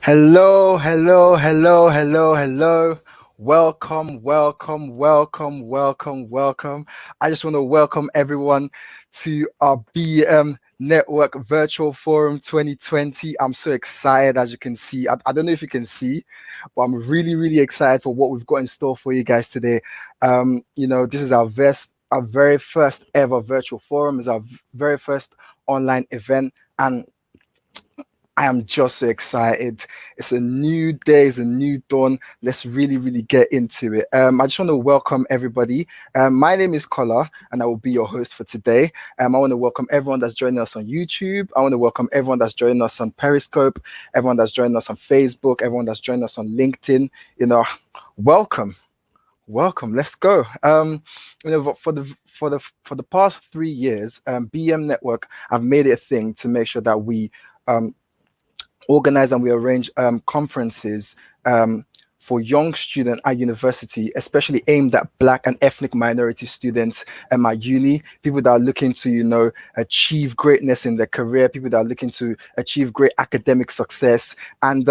Hello, hello, hello, hello, hello. Welcome, welcome, welcome, welcome, welcome. I just want to welcome everyone to our BEM Network Virtual Forum 2020. I'm so excited, as you can see. I don't know if you can see, but I'm really, really excited for what we've got in store for you guys today. This is our very first ever virtual forum. It's our very first online event, and I am just so excited. It's a new day, it's a new dawn. Let's really, really get into it. I just want to welcome everybody. My name is Kola, and I will be your host for today. I want to welcome everyone that's joining us on YouTube. I want to welcome everyone that's joining us on Periscope, everyone that's joining us on Facebook, everyone that's joining us on LinkedIn. Welcome. Welcome. Let's go. For the past 3 years, BM Network have made it a thing to make sure that we organize and we arrange conferences for young students at university, especially aimed at Black and ethnic minority students at uni, people that are looking to, achieve greatness in their career, people that are looking to achieve great academic success. And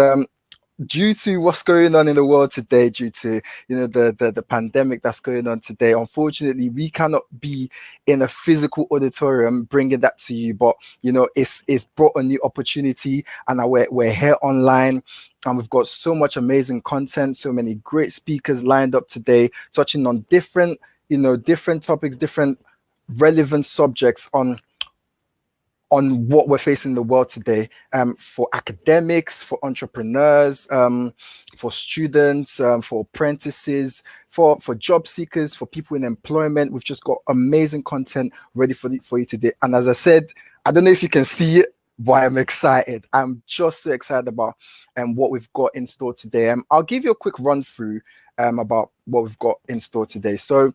due to what's going on in the world today, due to the pandemic that's going on today, unfortunately we cannot be in a physical auditorium bringing that to you, but it's brought a new opportunity, and we're here online, and we've got so much amazing content, so many great speakers lined up today, touching on different topics, different relevant subjects on what we're facing in the world today, for academics, for entrepreneurs, for students, for apprentices, for job seekers, for people in employment. We've just got amazing content ready for you today. And as I said, I don't know if you can see it, but I'm excited. I'm just so excited about what we've got in store today. I'll give you a quick run through about what we've got in store today. So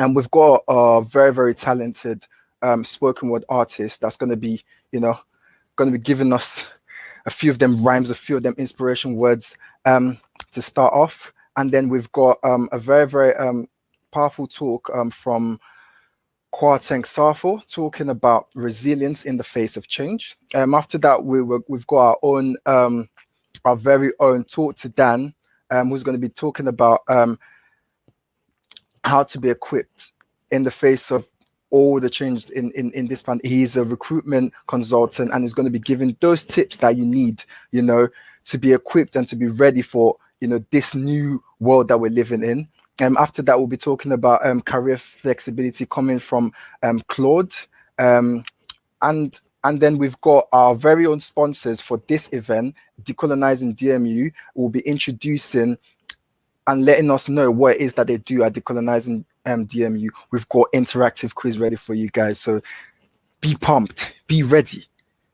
we've got a very, very talented spoken word artist that's going to be giving us a few of them rhymes, a few of them inspiration words to start off. And then we've got a very, very powerful talk from Kwarteng Safo, talking about resilience in the face of change. After that, we've got our very own Talk to Dan, who's going to be talking about how to be equipped in the face of all the changes in this plan. He's a recruitment consultant, and is going to be giving those tips that you need, to be equipped and to be ready for, this new world that we're living in. After that, we'll be talking about career flexibility coming from Claude. And then we've got our very own sponsors for this event, Decolonizing DMU, will be introducing and letting us know what it is that they do at Decolonizing DMU. We've got interactive quiz ready for you guys, so be pumped, be ready.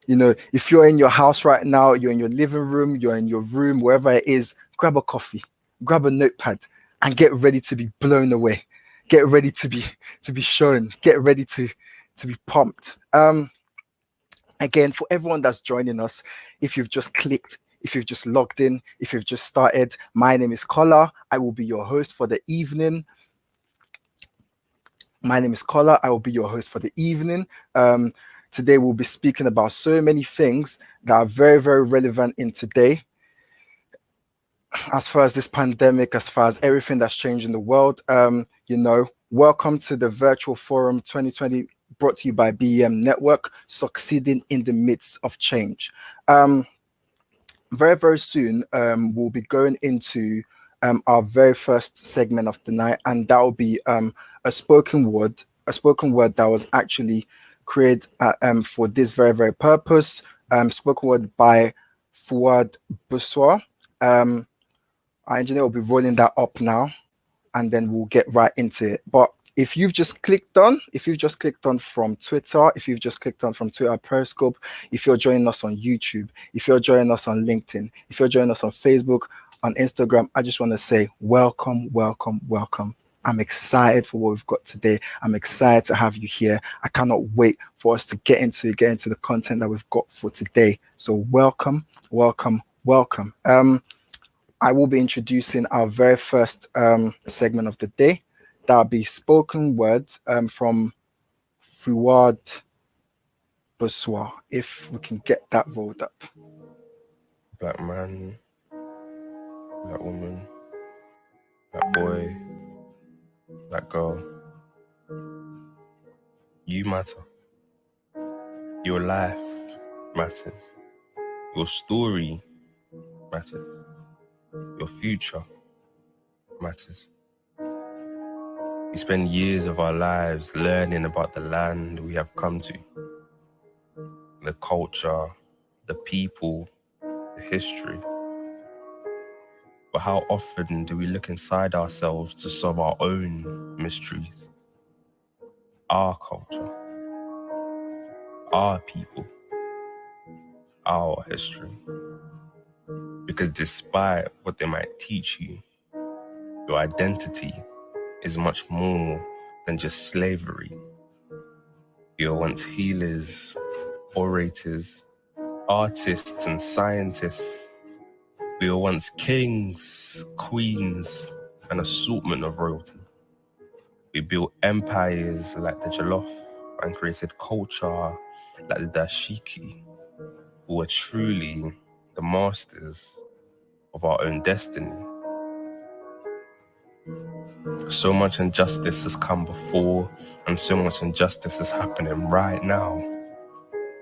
If you're in your house right now, you're in your living room, you're in your room, wherever it is, grab a coffee, grab a notepad, and get ready to be blown away. Get ready to be shown. Get ready to be pumped. Again, for everyone that's joining us, if you've just clicked, if you've just logged in, if you've just started, my name is Kola. I will be your host for the evening. My name is Kola. I will be your host for the evening. Today we'll be speaking about so many things that are very, very relevant in today, as far as this pandemic, as far as everything that's changed in the world. Welcome to the Virtual Forum 2020, brought to you by BEM Network, succeeding in the midst of change. Very, very soon, we'll be going into our very first segment of the night, and that will be a spoken word that was actually created for this very, very purpose. Spoken word by Fuad Buswa. Our engineer will be rolling that up now, and then we'll get right into it. But if you've just clicked on from Twitter, if you've just clicked on from Twitter, Periscope, if you're joining us on YouTube, if you're joining us on LinkedIn, if you're joining us on Facebook, on Instagram, I just want to say welcome, welcome, welcome. I'm excited for what we've got today. I'm excited to have you here. I cannot wait for us to get into the content that we've got for today. So welcome, welcome, welcome. I will be introducing our very first segment of the day. That'll be spoken word from Fuad Buswa. If we can get that rolled up. Black man, black woman, black boy, black girl, you matter. Your life matters. Your story matters. Your future matters. We spend years of our lives learning about the land we have come to, the culture, the people, the history. But how often do we look inside ourselves to solve our own mysteries? Our culture, our people, our history. Because despite what they might teach you, your identity is much more than just slavery. We were once healers, orators, artists and scientists. We were once kings, queens, an assortment of royalty. We built empires like the Jollof and created culture like the Dashiki. We were truly the masters of our own destiny. So much injustice has come before, and so much injustice is happening right now.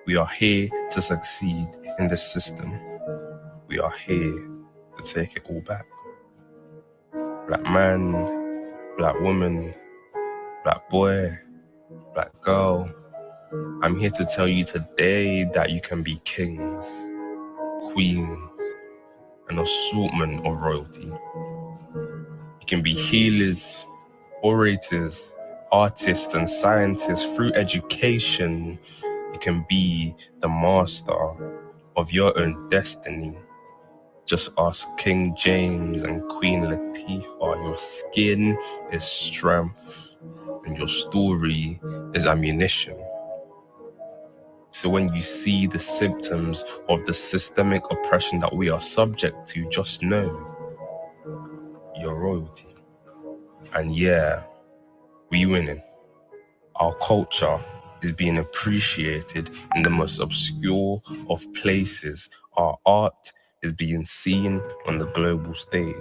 We are here to succeed in this system. We are here to take it all back. Black man, black woman, black boy, black girl, I'm here to tell you today that you can be kings, queens, an assortment of royalty. You can be healers, orators, artists and scientists. Through education, you can be the master of your own destiny. Just ask King James and Queen Latifah. Your skin is strength and your story is ammunition. So when you see the symptoms of the systemic oppression that we are subject to, just know you're royalty. And yeah, we winning. Our culture is being appreciated in the most obscure of places. Our art is being seen on the global stage.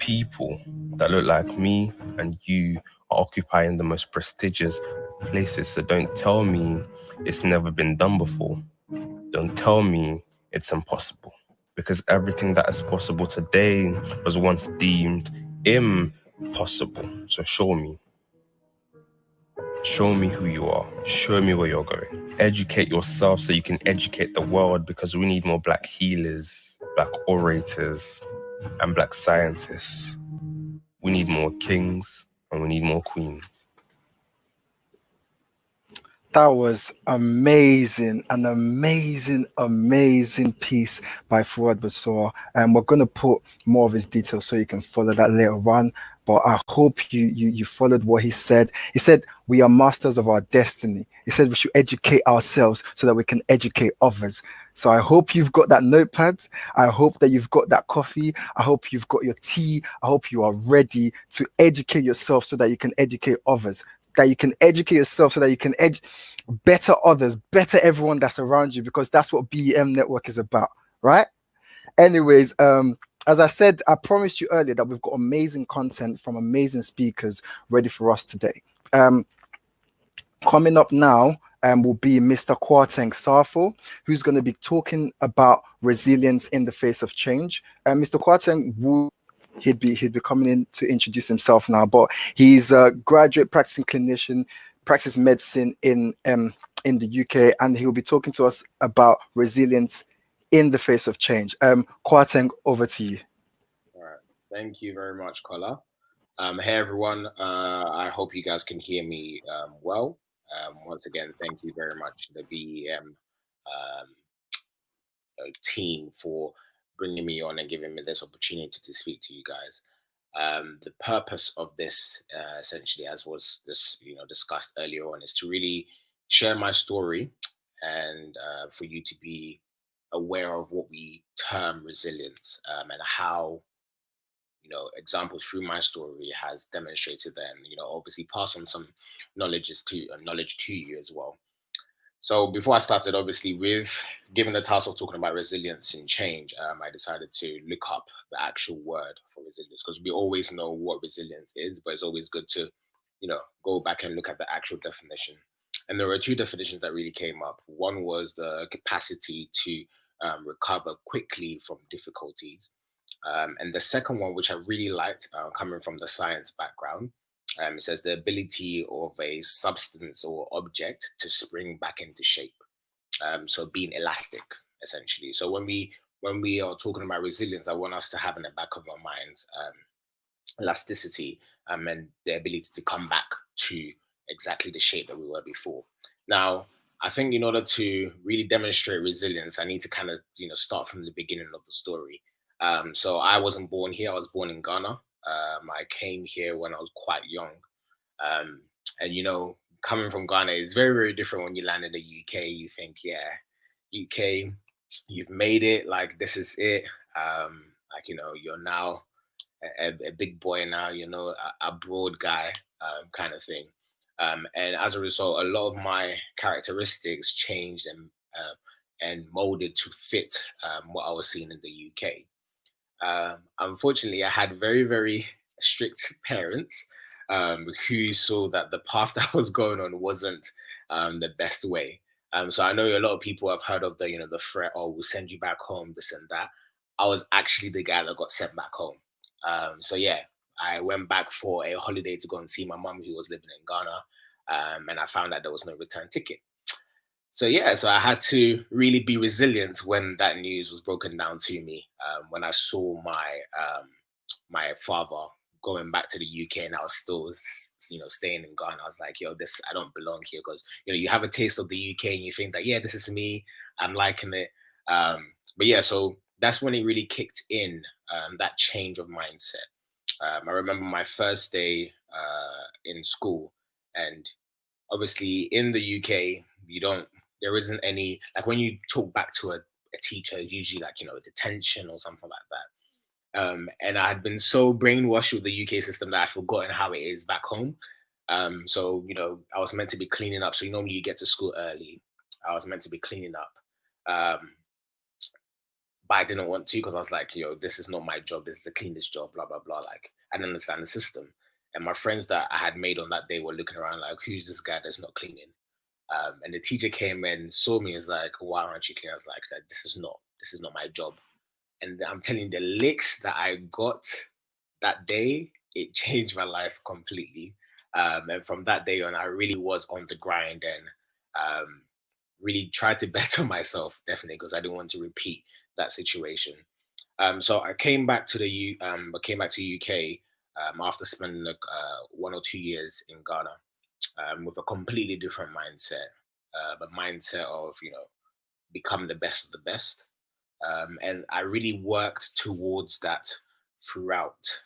People that look like me and you are occupying the most prestigious places. So don't tell me it's never been done before. Don't tell me it's impossible. Because everything that is possible today was once deemed impossible. So show me. Show me who you are. Show me where you're going. Educate yourself so you can educate the world, because we need more black healers, black orators, and black scientists. We need more kings and we need more queens. That was amazing, an amazing, amazing piece by Fuad Basor. And we're going to put more of his details so you can follow that later on. But I hope you followed what he said. He said we are masters of our destiny. He said we should educate ourselves so that we can educate others. So I hope you've got that notepad. I hope that you've got that coffee. I hope you've got your tea. I hope you are ready to educate yourself so that you can educate others. That you can educate yourself so that you can better others, better everyone that's around you, because that's what BEM Network is about, right? Anyways, as I said, I promised you earlier that we've got amazing content from amazing speakers ready for us today. Coming up now will be Mr. Kwarteng Safo, who's going to be talking about resilience in the face of change. Mr. Kwarteng he'd be coming in to introduce himself now, but he's a graduate practicing clinician, practice medicine in the UK, and he'll be talking to us about resilience in the face of change. Kwarteng, over to you. All right. Thank you very much, Kola. Hey, everyone. I hope you guys can hear me well. Once again, thank you very much to the BEM um, team for bringing me on and giving me this opportunity to speak to you guys. The purpose of this, essentially, as was discussed earlier on, is to really share my story and for you to be aware of what we term resilience and how examples through my story has demonstrated that, and obviously pass on some knowledge to you as well. So before I started, obviously, with given the task of talking about resilience and change, I decided to look up the actual word for resilience, because we always know what resilience is, but it's always good to, go back and look at the actual definition. And there were two definitions that really came up. One was the capacity to recover quickly from difficulties. And the second one, which I really liked, coming from the science background, it says the ability of a substance or object to spring back into shape. So being elastic, essentially. So when we are talking about resilience, I want us to have in the back of our minds elasticity, and the ability to come back to exactly the shape that we were before. Now, I think in order to really demonstrate resilience, I need to kind of start from the beginning of the story. So I wasn't born here; I was born in Ghana. I came here when I was quite young, and coming from Ghana is very, very different when you land in the UK. You think, yeah, UK, you've made it. Like this is it. Like you're now a big boy now, a broad guy, kind of thing. And as a result, a lot of my characteristics changed and molded to fit what I was seeing in the UK. Unfortunately, I had very, very strict parents who saw that the path that I was going on wasn't the best way. So I know a lot of people have heard of the threat, oh, we'll send you back home, this and that. I was actually the guy that got sent back home. So yeah, I went back for a holiday to go and see my mum who was living in Ghana, and I found that there was no return ticket. So yeah, so I had to really be resilient when that news was broken down to me. When I saw my father going back to the UK and I was still staying in Ghana, I was like, yo, this I don't belong here, because you have a taste of the UK and you think that, yeah, this is me, I'm liking it. But yeah, so that's when it really kicked in, that change of mindset. I remember my first day in school, and obviously in the UK, there isn't any, like when you talk back to a teacher, it's usually like, a detention or something like that. And I had been so brainwashed with the UK system that I'd forgotten how it is back home. So, I was meant to be cleaning up. So normally you get to school early. I was meant to be cleaning up. But I didn't want to, because I was like, this is not my job. This is the cleanest job, blah, blah, blah. Like, I didn't understand the system. And my friends that I had made on that day were looking around like, who's this guy that's not cleaning? And the teacher came and saw me, is like, why aren't you cleaning? I was like, this is not my job. And I'm telling you, the licks that I got that day, it changed my life completely. And from that day on, I really was on the grind, and really tried to better myself, definitely, because I didn't want to repeat that situation. So I came back to UK after spending 1 or 2 years in Ghana, with a completely different mindset, a mindset of become the best of the best, and I really worked towards that throughout,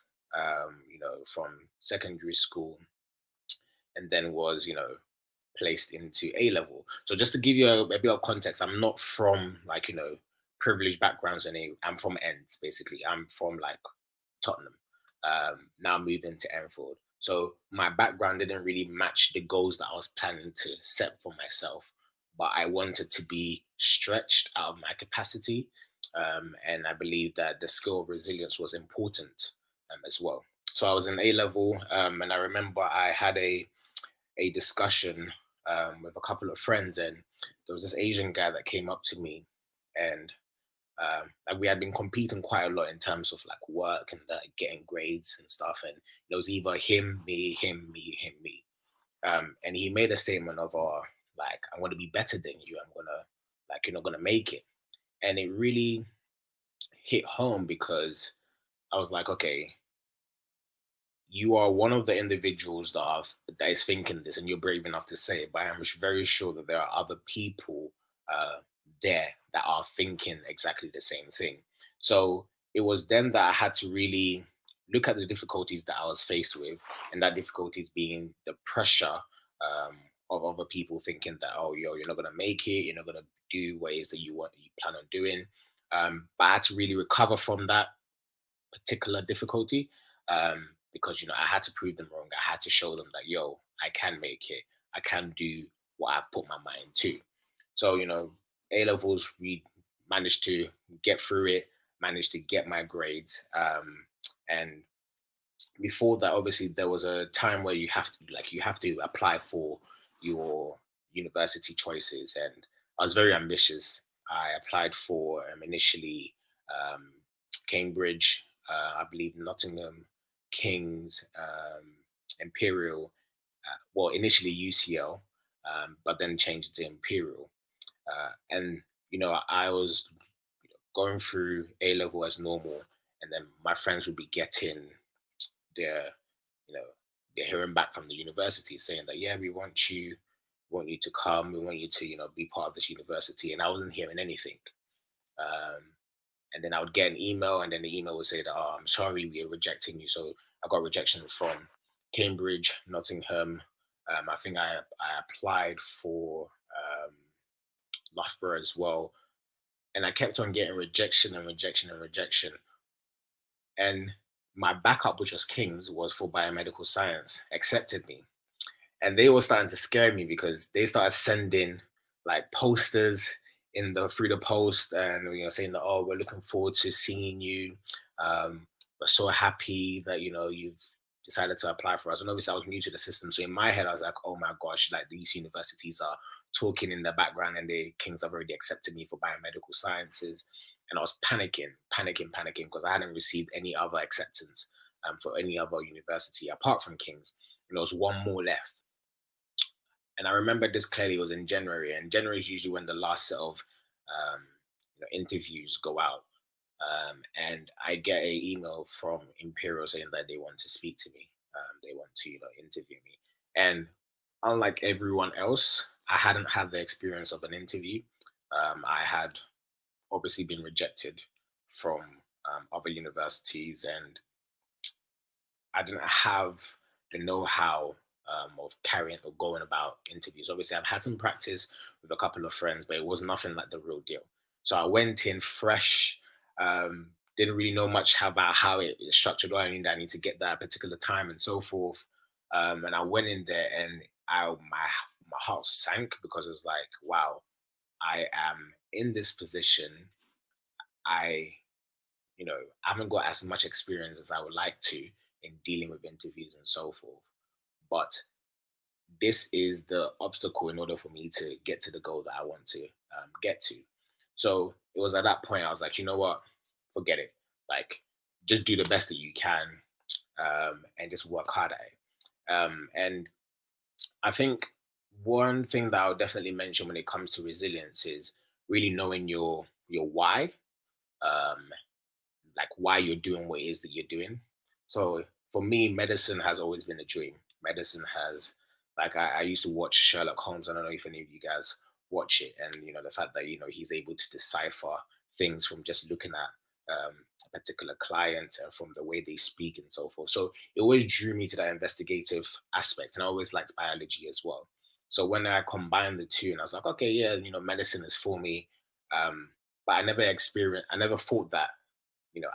from secondary school, and then was placed into A level. So just to give you a bit of context, I'm not from like privileged backgrounds, and I'm from Ends basically. I'm from like Tottenham. Now moved into Enfield. So my background didn't really match the goals that I was planning to set for myself, but I wanted to be stretched out of my capacity. And I believe that the skill of resilience was important, as well. So I was in A level, and I remember I had a discussion with a couple of friends, and there was this Asian guy that came up to me, and like we had been competing quite a lot in terms of like work and getting grades and stuff, and it was either him, me, him, me, him, me. And he made a statement of, "Oh, like I'm gonna be better than you. I'm gonna like you're not gonna make it," and it really hit home, because I was like, okay, you are one of the individuals that is thinking this, and you're brave enough to say it. But I'm very sure that there are other people uh, there that are thinking exactly the same thing. So it was then that I had to really look at the difficulties that I was faced with, and that difficulties being the pressure of other people thinking that, oh, you're not gonna make it, you're not gonna do what it is that you plan on doing. But I had to really recover from that particular difficulty, because I had to prove them wrong. I had to show them that, I can make it. I can do what I've put my mind to. So, A levels, we managed to get through it, managed to get my grades. And before that, obviously, there was a time where you have to apply for your university choices, and I was very ambitious. I applied for initially um, Cambridge, I believe Nottingham, King's, Imperial. Well, initially UCL, but then changed to Imperial. And I was going through A level as normal, and then my friends would be getting their, you know, they're hearing back from the university saying that, yeah, we want you to come, we want you to, be part of this university, and I wasn't hearing anything. Um, and then I would get an email, and then the email would say that, oh, I'm sorry, we are rejecting you. So I got rejection from Cambridge, Nottingham. I think I applied for Loughborough as well, and I kept on getting rejection and rejection and rejection. And my backup, which was King's, was for biomedical science, accepted me. And they were starting to scare me because they started sending like posters in the through the post, and saying that, oh, we're looking forward to seeing you. We're so happy that you've decided to apply for us. And obviously I was new to the system, so in my head I was like, oh my gosh, like these universities are talking in the background, and the Kings have already accepted me for biomedical sciences. And I was panicking because I hadn't received any other acceptance for any other university apart from Kings. And there was one more left. And I remember this clearly. It was in January, and January is usually when the last set of interviews go out. And I get an email from Imperial saying that they want to speak to me. They want to interview me. And unlike everyone else, I hadn't had the experience of an interview. I had obviously been rejected from other universities, and I didn't have the know-how of carrying or going about interviews. Obviously, I've had some practice with a couple of friends, but it was nothing like the real deal. So I went in fresh, didn't really know much about how it is structured, or I need to get that particular time and so forth. And I went in there, and my heart sank because it was like, wow, I am in this position. I I haven't got as much experience as I would like to in dealing with interviews and so forth. But this is the obstacle in order for me to get to the goal that I want to get to. So it was at that point I was like, you know what, forget it. Like, just do the best that you can, and just work hard at it. And I think one thing that I'll definitely mention when it comes to resilience is really knowing your why. Um, like why you're doing what it is that you're doing. So for me, medicine has always been a dream. Medicine has, like, I used to watch Sherlock Holmes. I don't know if any of you guys watch it, and the fact that he's able to decipher things from just looking at a particular client and from the way they speak and so forth. So it always drew me to that investigative aspect, and I always liked biology as well. So when I combined the two, and I was like, okay, yeah, medicine is for me. But I never thought that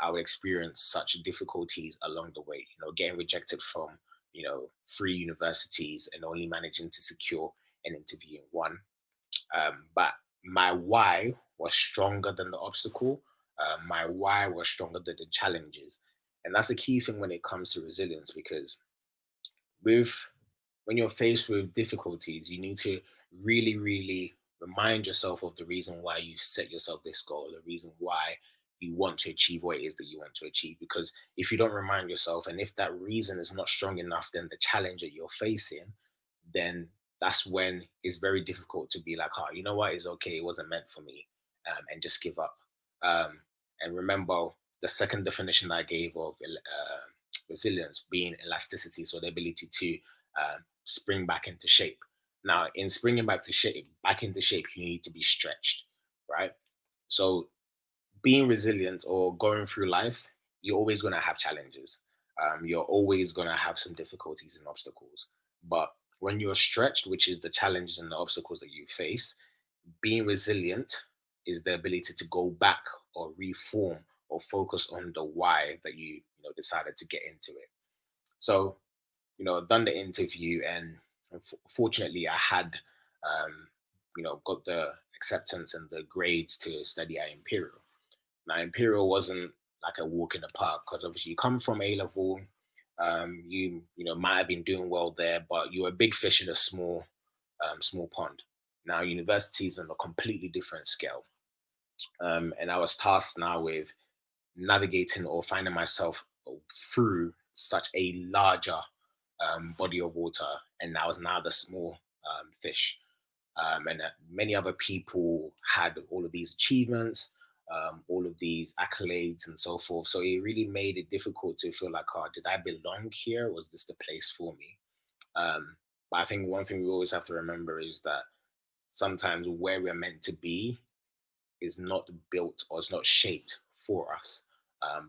I would experience such difficulties along the way, getting rejected from, 3 universities and only managing to secure an interview in one. But my why was stronger than the obstacle. My why was stronger than the challenges. And that's a key thing when it comes to resilience, because with when you're faced with difficulties, you need to really, really remind yourself of the reason why you set yourself this goal, the reason why you want to achieve what it is that you want to achieve. Because if you don't remind yourself, and if that reason is not strong enough, then the challenge that you're facing, then that's when it's very difficult to be like, oh, you know what, it's okay, it wasn't meant for me, and just give up. Um, and remember the second definition that I gave of resilience being elasticity, so the ability to spring back into shape. Now, in springing back into shape, you need to be stretched, right? So, being resilient or going through life, you're always going to have challenges. You're always going to have some difficulties and obstacles. But when you're stretched, which is the challenges and the obstacles that you face, being resilient is the ability to go back or reform or focus on the why that you decided to get into it. So I've done the interview, and fortunately, I had got the acceptance and the grades to study at Imperial. Now, Imperial wasn't like a walk in the park, because obviously you come from A level, you might have been doing well there, but you're a big fish in a small pond. Now, university is on a completely different scale, and I was tasked now with navigating or finding myself through such a larger body of water, and I was now the small fish. And many other people had all of these achievements, all of these accolades, and so forth. So it really made it difficult to feel like, oh, did I belong here? Was this the place for me? But I think one thing we always have to remember is that sometimes where we're meant to be is not built or is not shaped for us.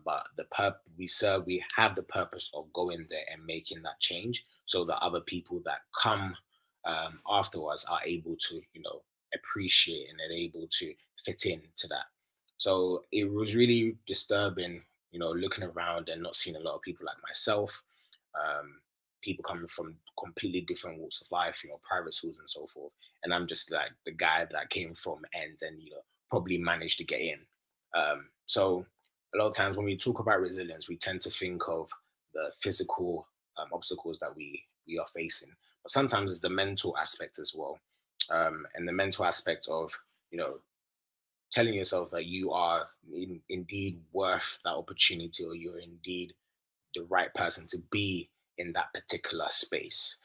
But we have the purpose of going there and making that change, so that other people that come after us are able to, appreciate and are able to fit into that. So it was really disturbing, looking around and not seeing a lot of people like myself, um, people coming from completely different walks of life, private schools and so forth. And I'm just like the guy that came from ends and, probably managed to get in. So a lot of times when we talk about resilience, we tend to think of the physical obstacles that we are facing, but sometimes it's the mental aspect as well, and the mental aspect of telling yourself that you are indeed worth that opportunity, or you're indeed the right person to be in that particular space,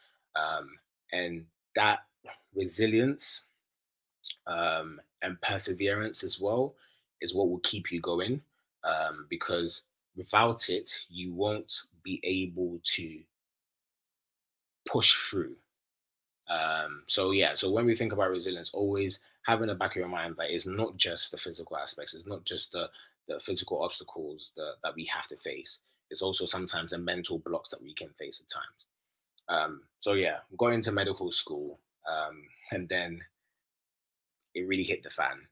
and that resilience and perseverance as well is what will keep you going, because without it you won't be able to push through. So yeah, so when we think about resilience, always have in the back of your mind that it's not just the physical aspects, it's not just the physical obstacles that we have to face. It's also sometimes the mental blocks that we can face at times. So yeah, got into medical school, and then it really hit the fan.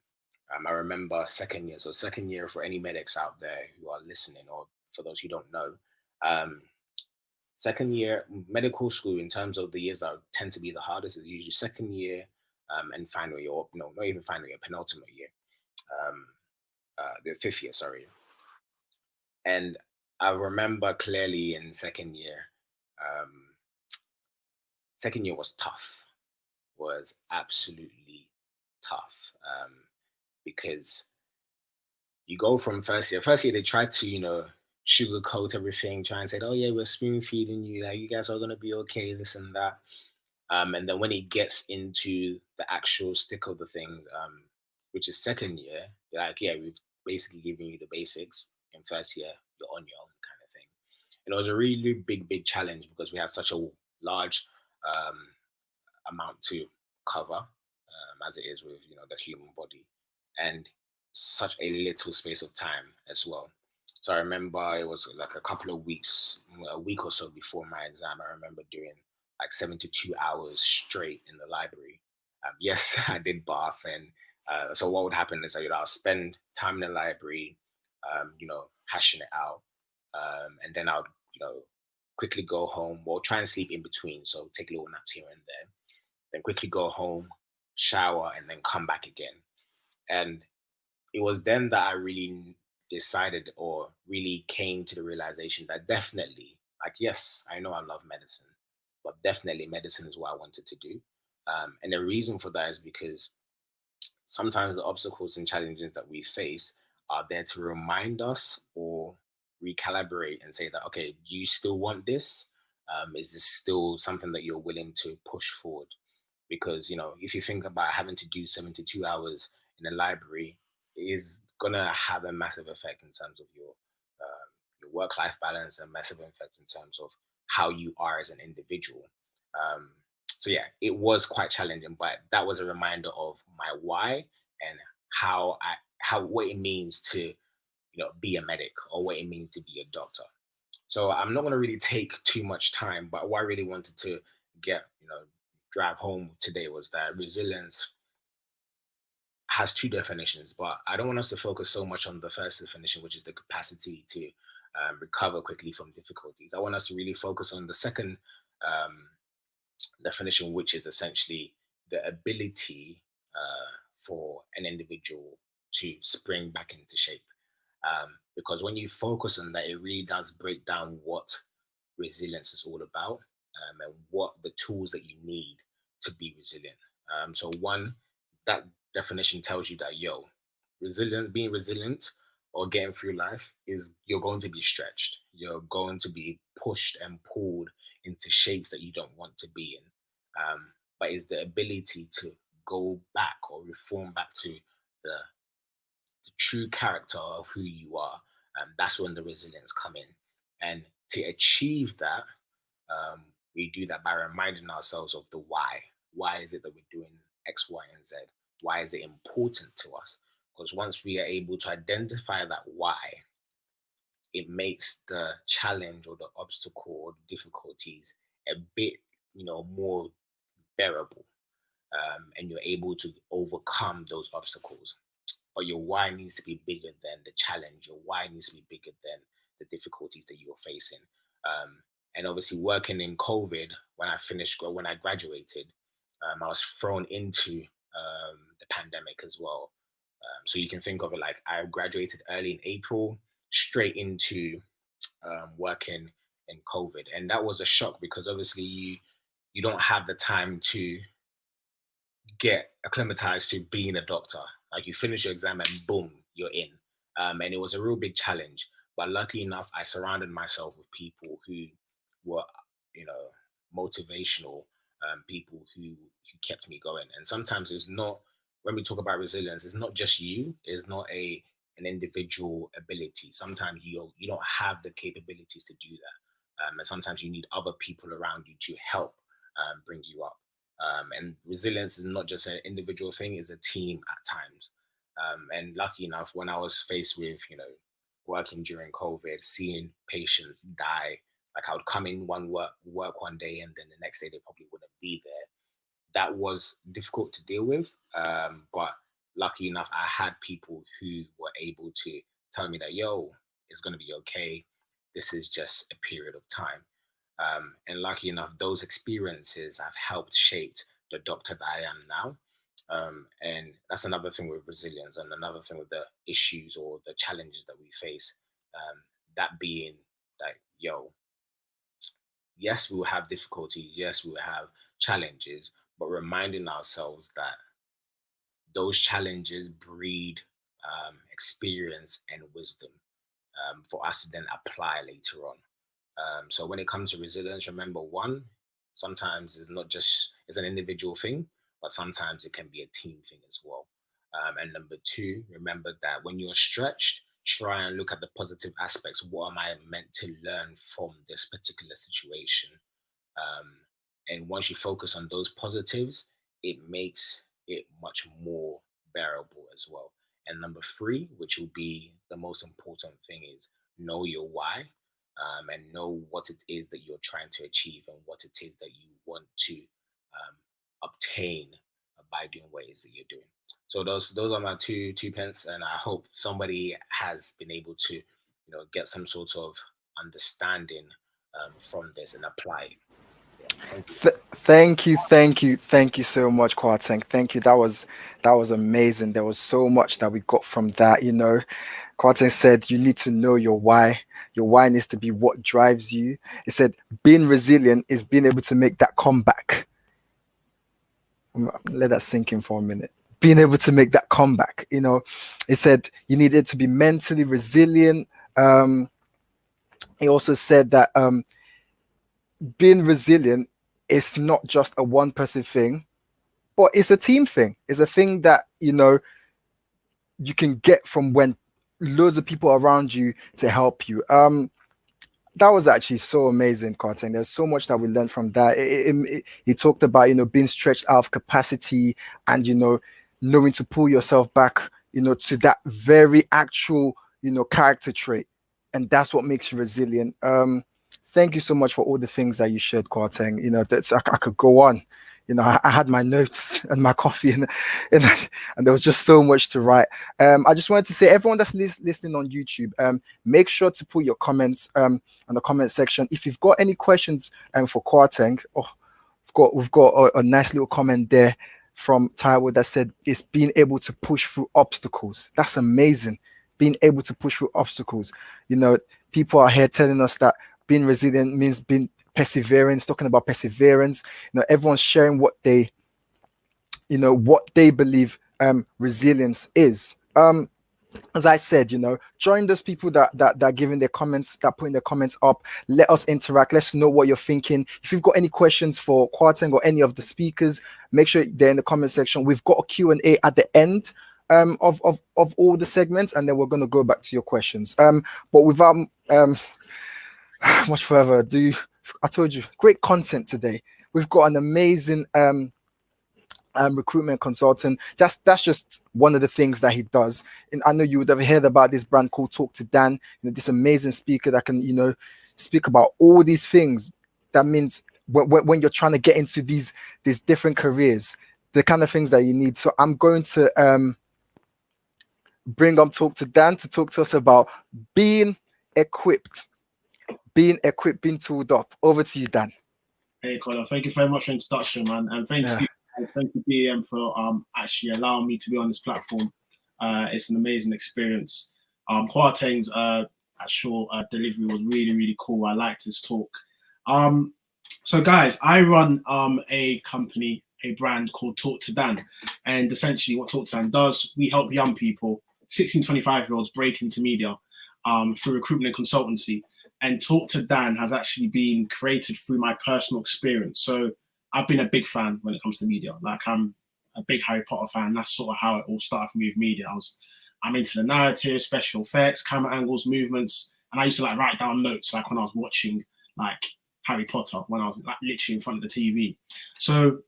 I remember second year. So second year, for any medics out there who are listening, or for those who don't know, um, second year medical school, in terms of the years that tend to be the hardest, is usually second year, and final year, or no, not even final year, penultimate year, um, the fifth year, sorry. And I remember clearly in um, second year was tough, was absolutely tough, because you go from first year. First year, they try to, sugarcoat everything, try and say, oh, yeah, we're spoon feeding you. Like, you guys are going to be okay, this and that. And then when it gets into the actual stick of the things, which is second year, you're like, yeah, we've basically given you the basics. In first year, you're on your own, kind of thing. And it was a really big challenge, because we had such a large um, amount to cover, as it is with, the human body, and such a little space of time as well. So I remember it was like a couple of weeks, a week or so before my exam. I remember doing like 72 hours straight in the library. Yes, I did bath, and so what would happen is, I'll spend time in the library, hashing it out, and then I would, quickly go home. Well, try and sleep in between, so take little naps here and there, then quickly go home, shower, and then come back again. And it was then that I really decided, or really came to the realization that definitely, like, yes, I know I love medicine, but definitely medicine is what I wanted to do. And the reason for that is because sometimes the obstacles and challenges that we face are there to remind us, or recalibrate and say that, okay, do you still want this? Is this still something that you're willing to push forward? Because, if you think about having to do 72 hours in a library, it is gonna have a massive effect in terms of your work-life balance, and massive effect in terms of how you are as an individual. So yeah, it was quite challenging, but that was a reminder of my why, and how what it means to, be a medic, or what it means to be a doctor. So I'm not going to really take too much time, but what I really wanted to get, drive home today was that resilience has two definitions, but I don't want us to focus so much on the first definition, which is the capacity to recover quickly from difficulties. I want us to really focus on the second um, definition, which is essentially the ability for an individual to spring back into shape. Because when you focus on that, it really does break down what resilience is all about, and what the tools that you need to be resilient. So one, that definition tells you that being resilient or getting through life is you're going to be stretched. You're going to be pushed and pulled into shapes that you don't want to be in. But it's the ability to go back or reform back to the true character of who you are. That's when the resilience come in. And to achieve that, we do that by reminding ourselves of the why. Why is it that we're doing X, Y, and Z? Why is it important to us? Because once we are able to identify that why, it makes the challenge or the obstacle or the difficulties a bit, more bearable. And you're able to overcome those obstacles. But your why needs to be bigger than the challenge. Your why needs to be bigger than the difficulties that you're facing. And obviously, working in COVID, when I graduated, I was thrown into the pandemic as well. So you can think of it like I graduated early in April, straight into working in COVID, and that was a shock because obviously you don't have the time to get acclimatized to being a doctor. Like you finish your exam and boom, you're in. And it was a real big challenge. But luckily enough, I surrounded myself with people who were, motivational, people who kept me going. And sometimes it's not, when we talk about resilience, it's not just you. It's not an individual ability. Sometimes you don't have the capabilities to do that. And sometimes you need other people around you to help bring you up. And resilience is not just an individual thing, it's a team at times. And lucky enough, when I was faced with, working during COVID, seeing patients die, like I would come in work one day and then the next day they probably wouldn't be there. That was difficult to deal with. But lucky enough, I had people who were able to tell me that, it's going to be okay. This is just a period of time. And lucky enough, those experiences have helped shape the doctor that I am now. And that's another thing with resilience and another thing with the issues or the challenges that we face. That being that, yes, we will have difficulties. Yes, we will have challenges, but reminding ourselves that those challenges breed experience and wisdom for us to then apply later on. So when it comes to resilience, remember one, sometimes it's an individual thing, but sometimes it can be a team thing as well. And number two, remember that when you're stretched, try and look at the positive aspects. What am I meant to learn from this particular situation? And once you focus on those positives, it makes it much more bearable as well. And number three, which will be the most important thing, is know your why. And know what it is that you're trying to achieve and what it is that you want to obtain by doing what it is that you're doing. So those are my two pence, and I hope somebody has been able to, get some sort of understanding from this and apply it. Yeah, thank you. Thank you so much, Kwarteng. Thank you. That was amazing. There was so much that we got from that. Kwarteng said you need to know your why. Your why needs to be what drives you. He said being resilient is being able to make that comeback. Let that sink in for a minute. Being able to make that comeback. He said you needed to be mentally resilient. He also said that being resilient is not just a one person thing, but it's a team thing. It's a thing that you can get from when loads of people around you to help you. That was actually so amazing, Carting. There's so much that we learned from that. He talked about being stretched out of capacity and knowing to pull yourself back to that very actual character trait, and that's what makes you resilient. Thank you so much for all the things that you shared, Kwarteng. I could go on. I had my notes and my coffee, and there was just so much to write. I just wanted to say, everyone that's listening on YouTube, make sure to put your comments on the comment section. If you've got any questions for Kwarteng, we've got a nice little comment there from Taiwo that said it's being able to push through obstacles. That's amazing. Being able to push through obstacles. You know, people are here telling us that being resilient means being perseverance, talking about perseverance. You know, everyone's sharing what they, you know, what they believe resilience is. As I said, you know, join those people that are giving their comments, that putting their comments up. Let us interact. Let's know what you're thinking. If you've got any questions for Kwarteng or any of the speakers, make sure they're in the comment section. We've got a Q&A at the end of all the segments, and then we're going to go back to your questions. But without much further ado, I told you, great content today. We've got an amazing recruitment consultant. That's just one of the things that he does. And I know you would have heard about this brand called Talk to Dan. You know, this amazing speaker that can, you know, speak about all these things. That means when you're trying to get into these different careers, the kind of things that you need. So I'm going to bring up Talk to Dan to talk to us about being equipped, being tooled up. Over to you, Dan. Hey, Colin, thank you very much for the introduction, man, and thank you, BEM, for actually allowing me to be on this platform. It's an amazing experience. Kwarteng's actual delivery was really, really cool. I liked his talk. So, guys, I run a company, a brand called Talk to Dan, and essentially what Talk to Dan does, we help young people, 16 to 25-year-olds, break into media through recruitment and consultancy. And Talk to Dan has actually been created through my personal experience. So I've been a big fan when it comes to media. Like, I'm a big Harry Potter fan. That's sort of how it all started for me with media. I'm into the narrative, special effects, camera angles, movements. And I used to like write down notes like when I was watching like Harry Potter, when I was like literally in front of the TV. So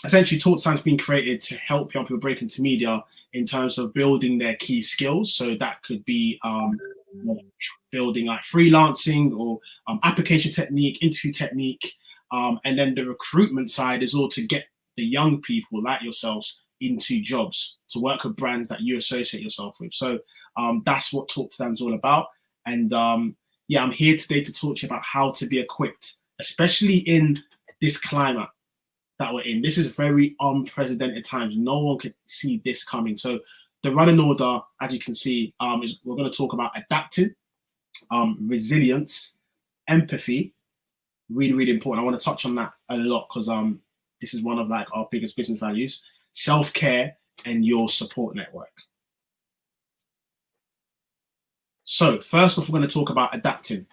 essentially Talk to Dan's been created to help young people break into media in terms of building their key skills. So that could be building like freelancing or application technique, interview technique. And then the recruitment side is all to get the young people like yourselves into jobs, to work with brands that you associate yourself with. So that's what Talk to Dan's all about. And yeah, I'm here today to talk to you about how to be equipped, especially in this climate that we're in. This is very unprecedented times. No one could see this coming. So the running order, as you can see, is we're going to talk about adapting, resilience, empathy. Really, really important. I want to touch on that a lot because this is one of like our biggest business values: self-care and your support network. So first off, we're going to talk about adapting.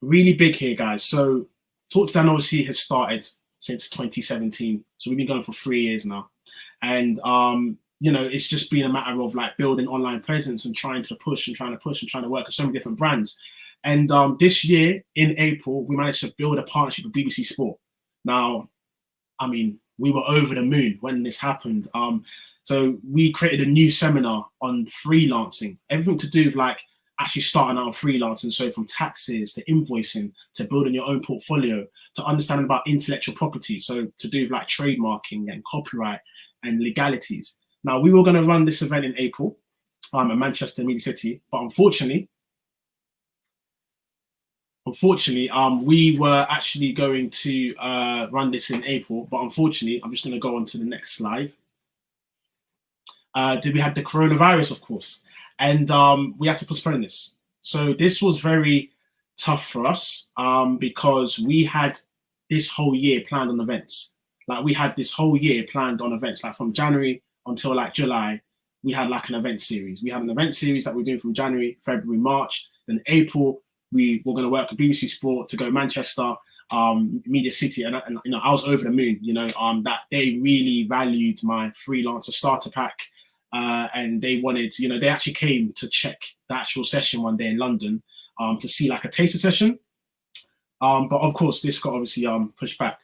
Really big here, guys. So Talk to Dan obviously has started since 2017. So we've been going for 3 years now. And you know, it's just been a matter of like building online presence and trying to work with so many different brands. And this year in April, we managed to build a partnership with BBC Sport. Now, I mean, we were over the moon when this happened. So we created a new seminar on freelancing, everything to do with like actually starting out on freelancing. So from taxes to invoicing to building your own portfolio to understanding about intellectual property. So to do with like trademarking and copyright and legalities. Now, we were going to run this event in April at Manchester Media City, but unfortunately, we were actually going to run this in April, but unfortunately, I'm just going to go on to the next slide. We had the coronavirus, of course, and we had to postpone this. So this was very tough for us because we had this whole year planned on events. Like we had this whole year planned on events, like from January until like July, we had like an event series. We had an event series that we're doing from January, February, March. Then April, we were going to work with BBC Sport to go Manchester, Media City, and you know, I was over the moon. You know, that they really valued my freelancer starter pack, and they wanted, you know, they actually came to check the actual session one day in London to see like a taster session. But of course, this got obviously pushed back.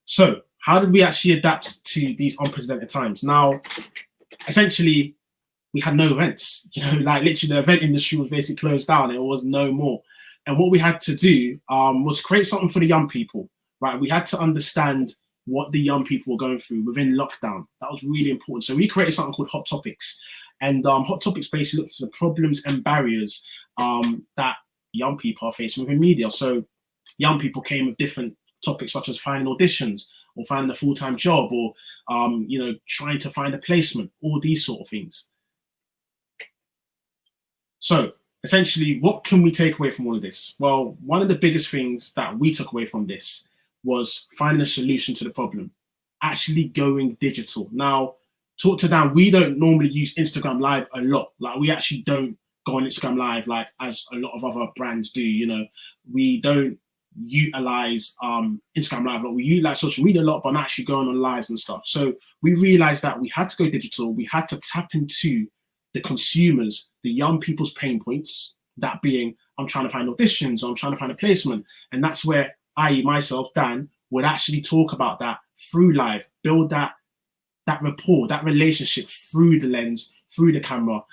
So how did we actually adapt to these unprecedented times? Now, essentially, we had no events. You know, like literally the event industry was basically closed down. There was no more. And what we had to do was create something for the young people, right? We had to understand what the young people were going through within lockdown. That was really important. So we created something called Hot Topics. And Hot Topics basically looked at the problems and barriers that young people are facing within media. So young people came with different topics such as finding auditions, or finding a full-time job, or you know, trying to find a placement, all these sort of things. So essentially, what can we take away from all of this? Well, one of the biggest things that we took away from this was finding a solution to the problem, actually going digital. Now, talk to Dan, we don't normally use Instagram Live a lot. Like, we actually don't go on Instagram Live like as a lot of other brands do. You know, we don't utilize Instagram Live, but we utilize social media a lot, but not actually going on lives and stuff. So we realized that we had to go digital. We had to tap into the consumers, the young people's pain points, that being, I'm trying to find auditions, or I'm trying to find a placement. And that's where I, myself, Dan, would actually talk about that through live, build that rapport, that relationship through the lens, through the camera,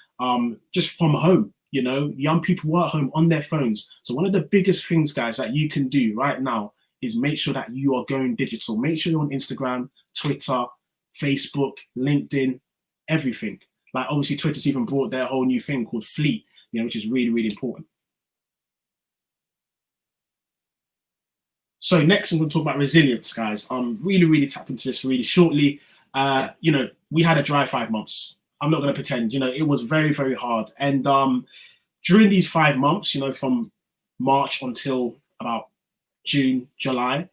just from home. You know, young people were at home on their phones. So one of the biggest things, guys, that you can do right now is make sure that you are going digital. Make sure you're on Instagram, Twitter, Facebook, LinkedIn, everything. Like, obviously, Twitter's even brought their whole new thing called Fleet, you know, which is really, really important. So next, I'm going to talk about resilience, guys. Really, really tap into this really shortly. You know, we had a dry 5 months. I'm not going to pretend, you know, it was very, very hard. And during these 5 months, you know, from March until about June, July,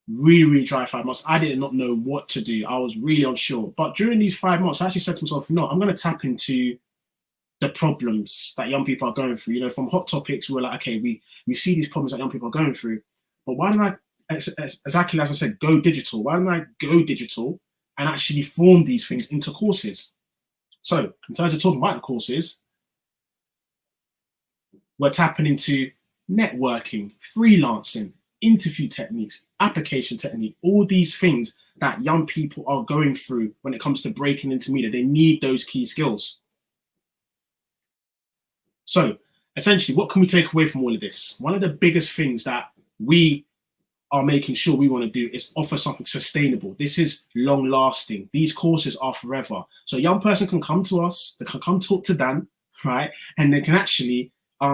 really, really dry 5 months. I did not know what to do. I was really unsure. But during these 5 months, I actually said to myself, no, I'm going to tap into the problems that young people are going through. You know, from Hot Topics, we were like, okay, we see these problems that young people are going through. But why don't I, exactly as I said, go digital? Why don't I go digital and actually form these things into courses? So in terms of talking about the courses, we're tapping into networking, freelancing, interview techniques, application technique, all these things that young people are going through when it comes to breaking into media. They need those key skills. So essentially, what can we take away from all of this? One of the biggest things that we are making sure we want to do is offer something sustainable. This is long lasting. These courses are forever. So a young person can come to us, they can come talk to Dan, right? And they can actually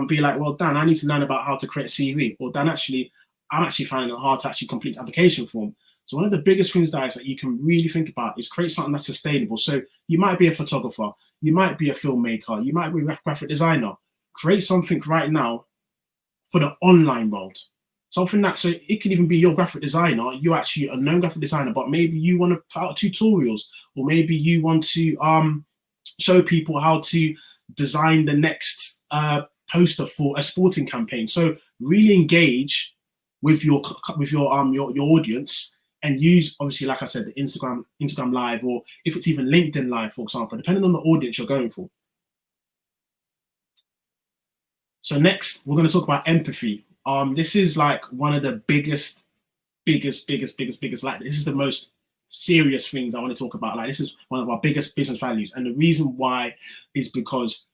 be like, well, Dan, I need to learn about how to create a CV. Or Dan, I'm actually finding it hard to actually complete the application form. So one of the biggest things, guys, that you can really think about is create something that's sustainable. So you might be a photographer, you might be a filmmaker, you might be a graphic designer. Create something right now for the online world. Something that, so it can even be your graphic designer, you're actually a known graphic designer, but maybe you want to put out tutorials, or maybe you want to show people how to design the next poster for a sporting campaign. So really engage with your audience, and use, obviously, like I said, the Instagram Live, or if it's even LinkedIn Live, for example, depending on the audience you're going for. So next, we're going to talk about empathy. This is like one of the biggest, like, this is the most serious things I want to talk about. Like, this is one of our biggest business values. And the reason why is because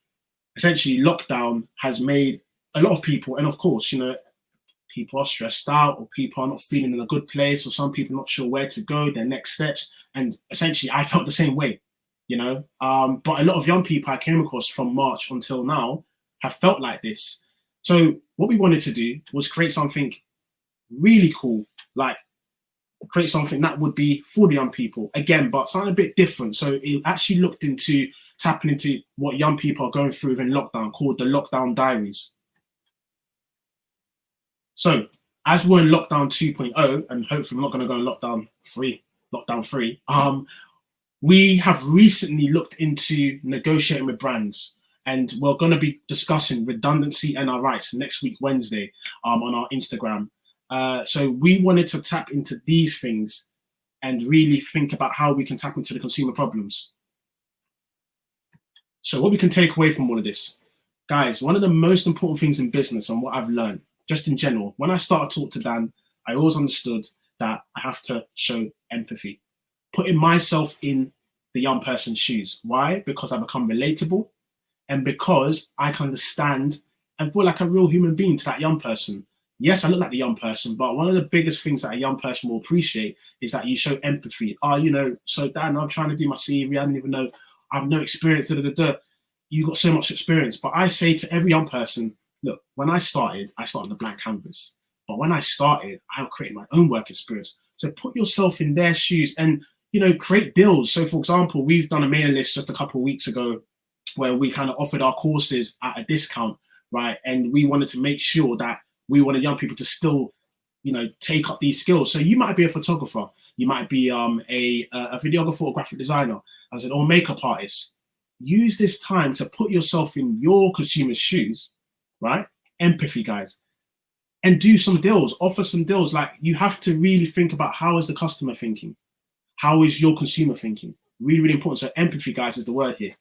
essentially lockdown has made a lot of people, and of course, you know, people are stressed out, or people are not feeling in a good place, or some people are not sure where to go, their next steps. And essentially I felt the same way, you know, but a lot of young people I came across from March until now have felt like this. So what we wanted to do was create something really cool, like create something that would be for the young people again, but something a bit different. So it actually looked into tapping into what young people are going through in lockdown, called the Lockdown Diaries. So as we're in lockdown 2.0, and hopefully we're not going to go in lockdown 3, we have recently looked into negotiating with brands. And we're going to be discussing redundancy and our rights next week, Wednesday, on our Instagram. So we wanted to tap into these things and really think about how we can tap into the consumer problems. So what we can take away from all of this, guys, one of the most important things in business, and what I've learned just in general, when I started to talk to Dan, I always understood that I have to show empathy, putting myself in the young person's shoes. Why? Because I become relatable. And because I can understand and feel like a real human being to that young person. Yes, I look like the young person, but one of the biggest things that a young person will appreciate is that you show empathy. You know, so Dan, I'm trying to do my CV. I didn't even know, I have no experience. You got so much experience. But I say to every young person, look, when I started on a blank canvas. But when I started, I created my own work experience. So put yourself in their shoes and, you know, create deals. So for example, we've done a mailing list just a couple of weeks ago where we kind of offered our courses at a discount, right? And we wanted to make sure that we wanted young people to still, you know, take up these skills. So you might be a photographer, you might be a videographer or graphic designer, as an or makeup artist. Use this time to put yourself in your consumer's shoes, right? Empathy, guys, and do some deals, offer some deals. Like, you have to really think about, how is the customer thinking? How is your consumer thinking? Really, really important. So empathy, guys, is the word here.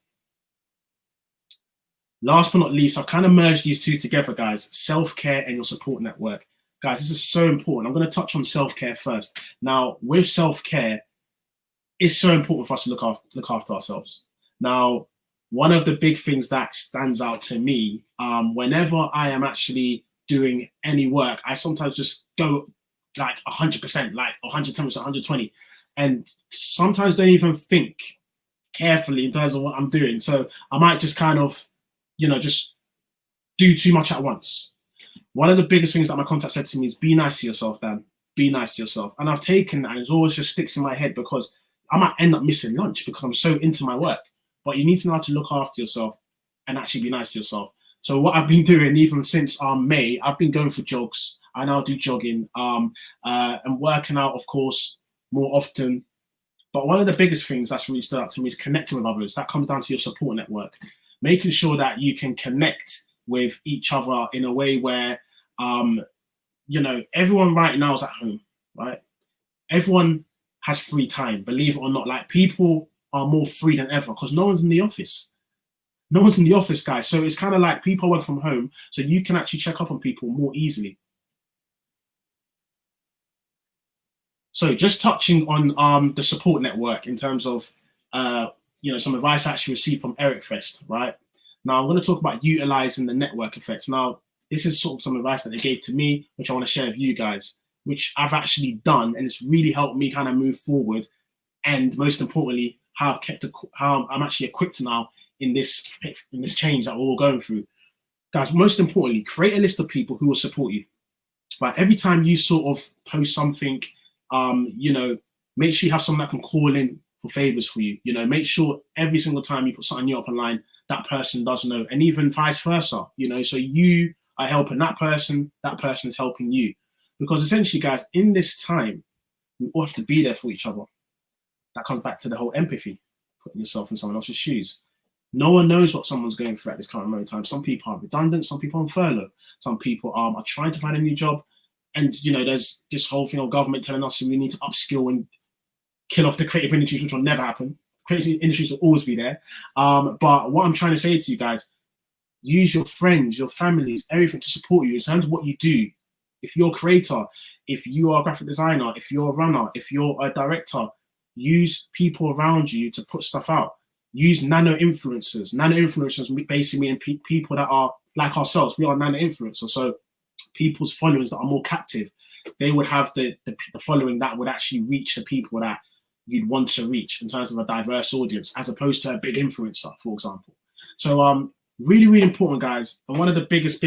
Last but not least, I've kind of merged these two together, guys. Self-care and your support network. Guys, this is so important. I'm going to touch on self-care first. Now, with self-care, it's so important for us to look after ourselves. Now, one of the big things that stands out to me, whenever I am actually doing any work, I sometimes just go like 100%, like 110%, 120, and sometimes don't even think carefully in terms of what I'm doing. So I might just kind of, you know, just do too much at once. One of the biggest things that my contact said to me is, be nice to yourself, Dan. Be nice to yourself. And I've taken that, and it always just sticks in my head, because I might end up missing lunch because I'm so into my work. But you need to know how to look after yourself and actually be nice to yourself. So what I've been doing, even since May, I've been going for jogs. I now do jogging, and working out, of course, more often. But one of the biggest things that's really stood out to me is connecting with others. That comes down to your support network, making sure that you can connect with each other in a way where, you know, everyone right now is at home, right? Everyone has free time, believe it or not. Like, people are more free than ever because no one's in the office. No one's in the office, guys. So it's kind of like people work from home, so you can actually check up on people more easily. So just touching on the support network in terms of, you know, some advice I actually received from Eric Fest, right? Now I'm going to talk about utilizing the network effects. Now, this is sort of some advice that they gave to me, which I want to share with you guys, which I've actually done, and it's really helped me kind of move forward. And most importantly, how I'm actually equipped now in this change that we're all going through. Guys, most importantly, create a list of people who will support you. But every time you sort of post something, you know, make sure you have someone that can call in for favors for you. You know, make sure every single time you put something new up online, that person does know, and even vice versa. You know, so you are helping that person is helping you, because essentially, guys, in this time, we all have to be there for each other. That comes back to the whole empathy, putting yourself in someone else's shoes. No one knows what someone's going through at this current moment in time. Some people are redundant, some people are on furlough, some people are trying to find a new job. And, you know, there's this whole thing of government telling us we need to upskill and kill off the creative industries, which will never happen. Creative industries will always be there. But what I'm trying to say to you guys, use your friends, your families, everything to support you in terms of what you do. If you're a creator, if you are a graphic designer, if you're a runner, if you're a director, use people around you to put stuff out. Use nano influencers. Nano influencers basically mean people that are like ourselves. We are nano influencers. So people's followings that are more captive, they would have the following that would actually reach the people that you'd want to reach in terms of a diverse audience, as opposed to a big influencer, for example. So really, really important, guys. And one of the biggest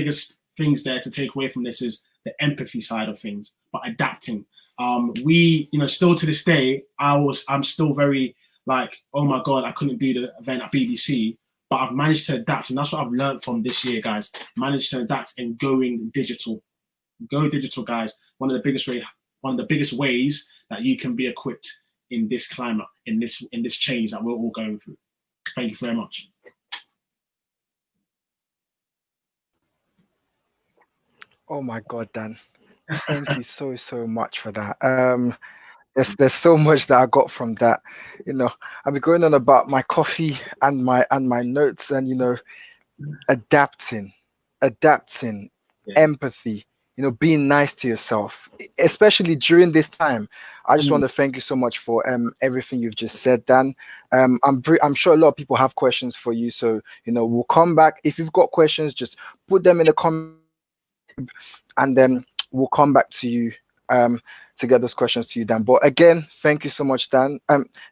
things there to take away from this is the empathy side of things, but adapting. We, you know, still to this day, I'm still very like, oh my God, I couldn't do the event at BBC, but I've managed to adapt. And that's what I've learned from this year, guys. Managed to adapt and going digital. Go digital, guys. One of the biggest ways that you can be equipped in this climate, in this change that we're all going through. Thank you very much. Oh my God, Dan. Thank you so much for that. There's so much that I got from that. You know, I'll be going on about my coffee and my notes, and, you know, adapting, Yeah. empathy, you know, being nice to yourself, especially during this time. I just want to thank you so much for everything you've just said, Dan. I'm sure a lot of people have questions for you, so, you know, we'll come back. If you've got questions, just put them in the comments, and then we'll come back to you to get those questions to you, Dan. But again, thank you so much, Dan.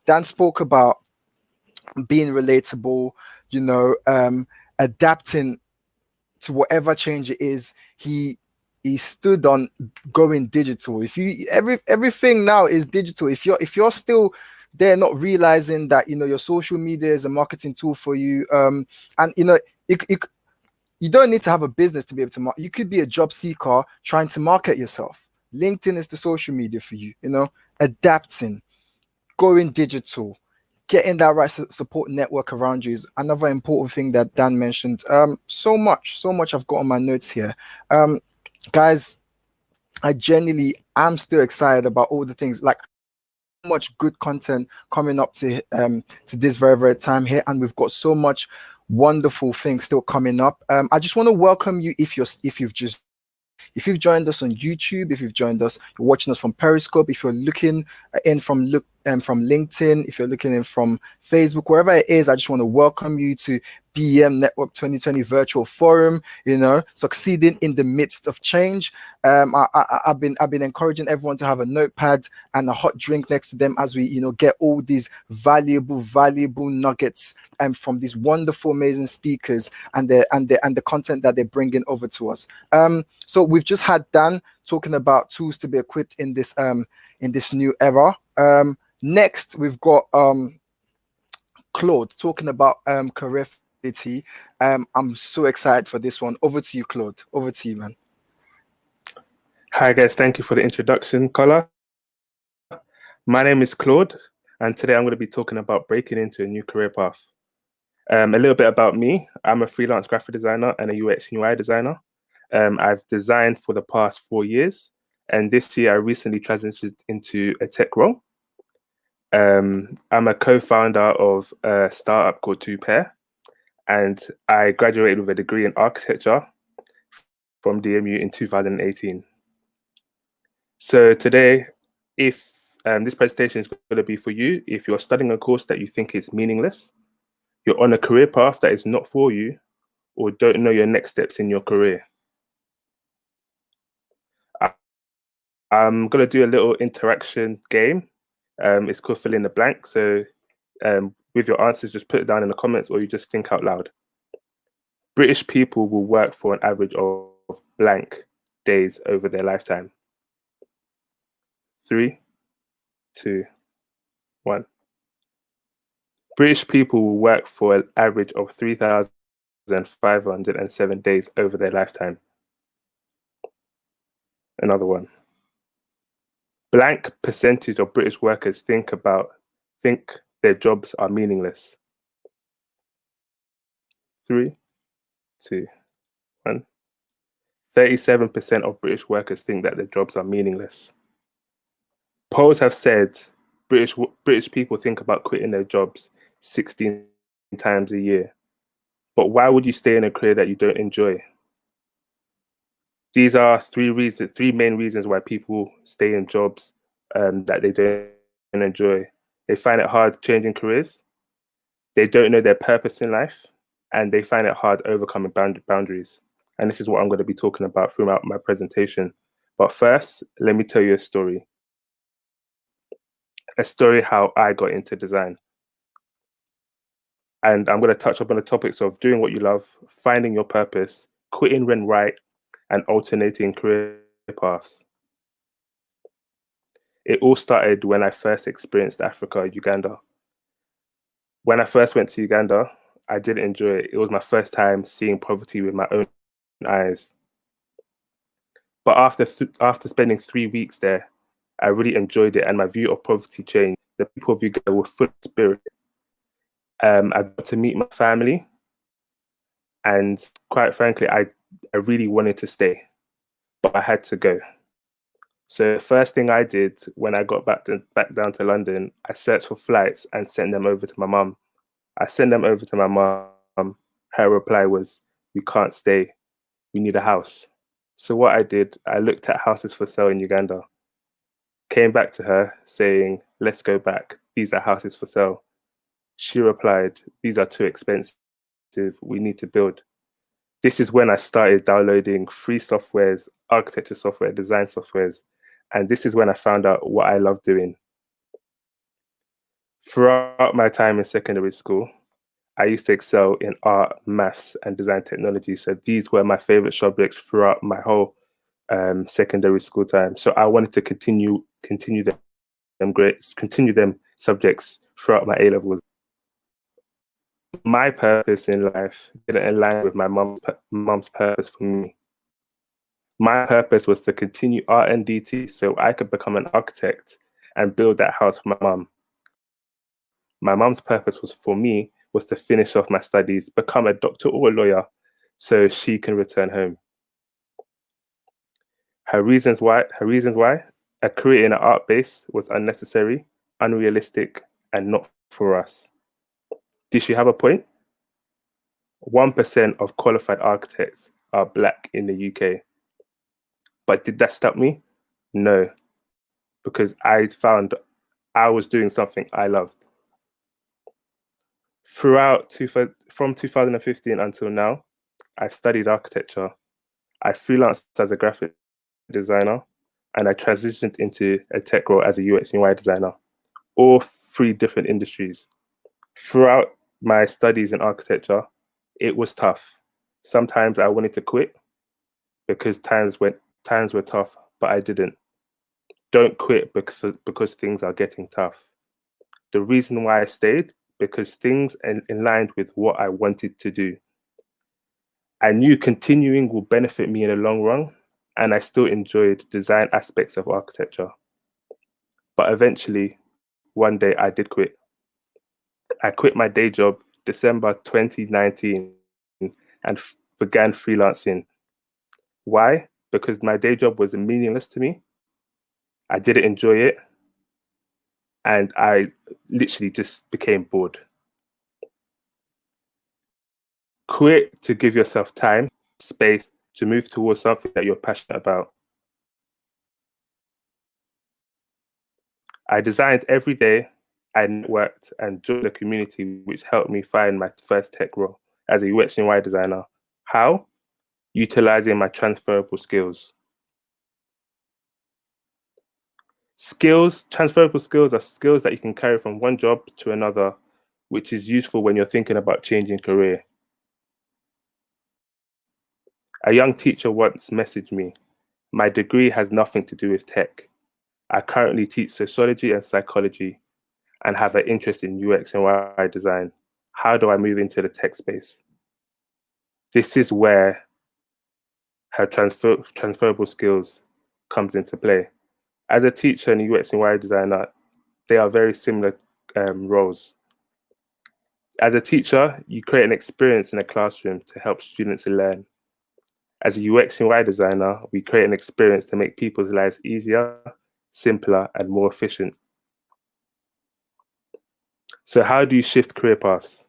Dan spoke about being relatable, you know, adapting to whatever change it is. He he stood on going digital. If you everything now is digital. If you're still there, not realizing that your social media is a marketing tool for you, and you don't need to have a business to be able to you could be a job seeker trying to market yourself. LinkedIn is the social media for you. Adapting, going digital, getting that right support network around you is another important thing that Dan mentioned. So much I've got on my notes here. Guys, I genuinely am still excited about all the things, like much good content coming up to this very time here, and we've got so much wonderful things still coming up. I just want to welcome you if you've joined us on YouTube, if you've joined us, you're watching us from Periscope, if you're looking in from LinkedIn, if you're looking in from Facebook, wherever it is, I just want to welcome you to BEM Network 2020 Virtual Forum. Succeeding in the midst of change. I've been encouraging everyone to have a notepad and a hot drink next to them as we get all these valuable nuggets from these wonderful, amazing speakers and the content that they're bringing over to us. So we've just had Dan talking about tools to be equipped in this new era. Next, we've got Claude talking about career fidelity. I'm so excited for this one. Over to you, Claude. Over to you, man. Hi, guys. Thank you for the introduction, Kola. My name is Claude, and today I'm going to be talking about breaking into a new career path. A little bit about me. I'm a freelance graphic designer and a UX and UI designer. I've designed for the past 4 years, and this year I recently transitioned into a tech role. I'm a co-founder of a startup called 2Pair, and I graduated with a degree in architecture from DMU in 2018. So today, if this presentation is going to be for you, if you're studying a course that you think is meaningless, you're on a career path that is not for you, or don't know your next steps in your career. I'm going to do a little interaction game. It's called Fill in the Blank. So with your answers, just put it down in the comments, or you just think out loud. British people will work for an average of blank days over their lifetime. 3, 2, 1. British people will work for an average of 3,507 days over their lifetime. Another one. Blank percentage of British workers think their jobs are meaningless. 3, 2, 1. 37% of British workers think that their jobs are meaningless. Polls have said British people think about quitting their jobs 16 times a year. But why would you stay in a career that you don't enjoy? These are three main reasons why people stay in jobs that they don't enjoy. They find it hard changing careers, they don't know their purpose in life, and they find it hard overcoming boundaries. And this is what I'm going to be talking about throughout my presentation. But first, let me tell you a story. A story how I got into design. And I'm going to touch up on the topics of doing what you love, finding your purpose, quitting when right, and alternating career paths. It all started when I first experienced Africa, Uganda. When I first went to Uganda, I didn't enjoy it. It was my first time seeing poverty with my own eyes. But after spending 3 weeks there, I really enjoyed it, and my view of poverty changed. The people of Uganda were full of spirit. I got to meet my family, and quite frankly, I really wanted to stay, but I had to go. So the first thing I did when I got back down to London, I searched for flights and sent them over to my mum. I sent them over to my mum. Her reply was, "We can't stay. We need a house." So what I did, I looked at houses for sale in Uganda, came back to her saying, "Let's go back. These are houses for sale." She replied, "These are too expensive. We need to build." This is when I started downloading free softwares, architecture software, design softwares. And this is when I found out what I love doing. Throughout my time in secondary school, I used to excel in art, maths, and design technology. So these were my favorite subjects throughout my whole secondary school time. So I wanted to continue them subjects throughout my A levels. My purpose in life didn't align with my mum's purpose for me. My purpose was to continue R&DT so I could become an architect and build that house for my mum. My mum's purpose was to finish off my studies, become a doctor or a lawyer so she can return home. Her reasons why, a career in an art base was unnecessary, unrealistic, and not for us. Did she have a point? 1% of qualified architects are Black in the UK. But did that stop me? No, because I found I was doing something I loved. From 2015 until now, I've studied architecture. I freelanced as a graphic designer, and I transitioned into a tech role as a UX and UI designer, all 3 different industries. Throughout my studies in architecture, it was tough. Sometimes I wanted to quit because times were tough, but I didn't. Don't quit because things are getting tough. The reason why I stayed, because things aligned with what I wanted to do. I knew continuing will benefit me in the long run, and I still enjoyed design aspects of architecture. But eventually, one day I did quit. I quit my day job December 2019 and began freelancing. Why? Because my day job was meaningless to me. I didn't enjoy it, and I literally just became bored. Quit to give yourself time, space to move towards something that you're passionate about. I designed every day, I networked and joined a community which helped me find my first tech role as a UX and UI designer. How? Utilizing my transferable skills. Transferable skills are skills that you can carry from one job to another, which is useful when you're thinking about changing career. A young teacher once messaged me, "My degree has nothing to do with tech. I currently teach sociology and psychology and have an interest in UX and UI design. How do I move into the tech space?" This is where her transferable skills comes into play. As a teacher and UX and UI designer, they are very similar roles. As a teacher, you create an experience in a classroom to help students learn. As a UX and UI designer, we create an experience to make people's lives easier, simpler, and more efficient. So how do you shift career paths?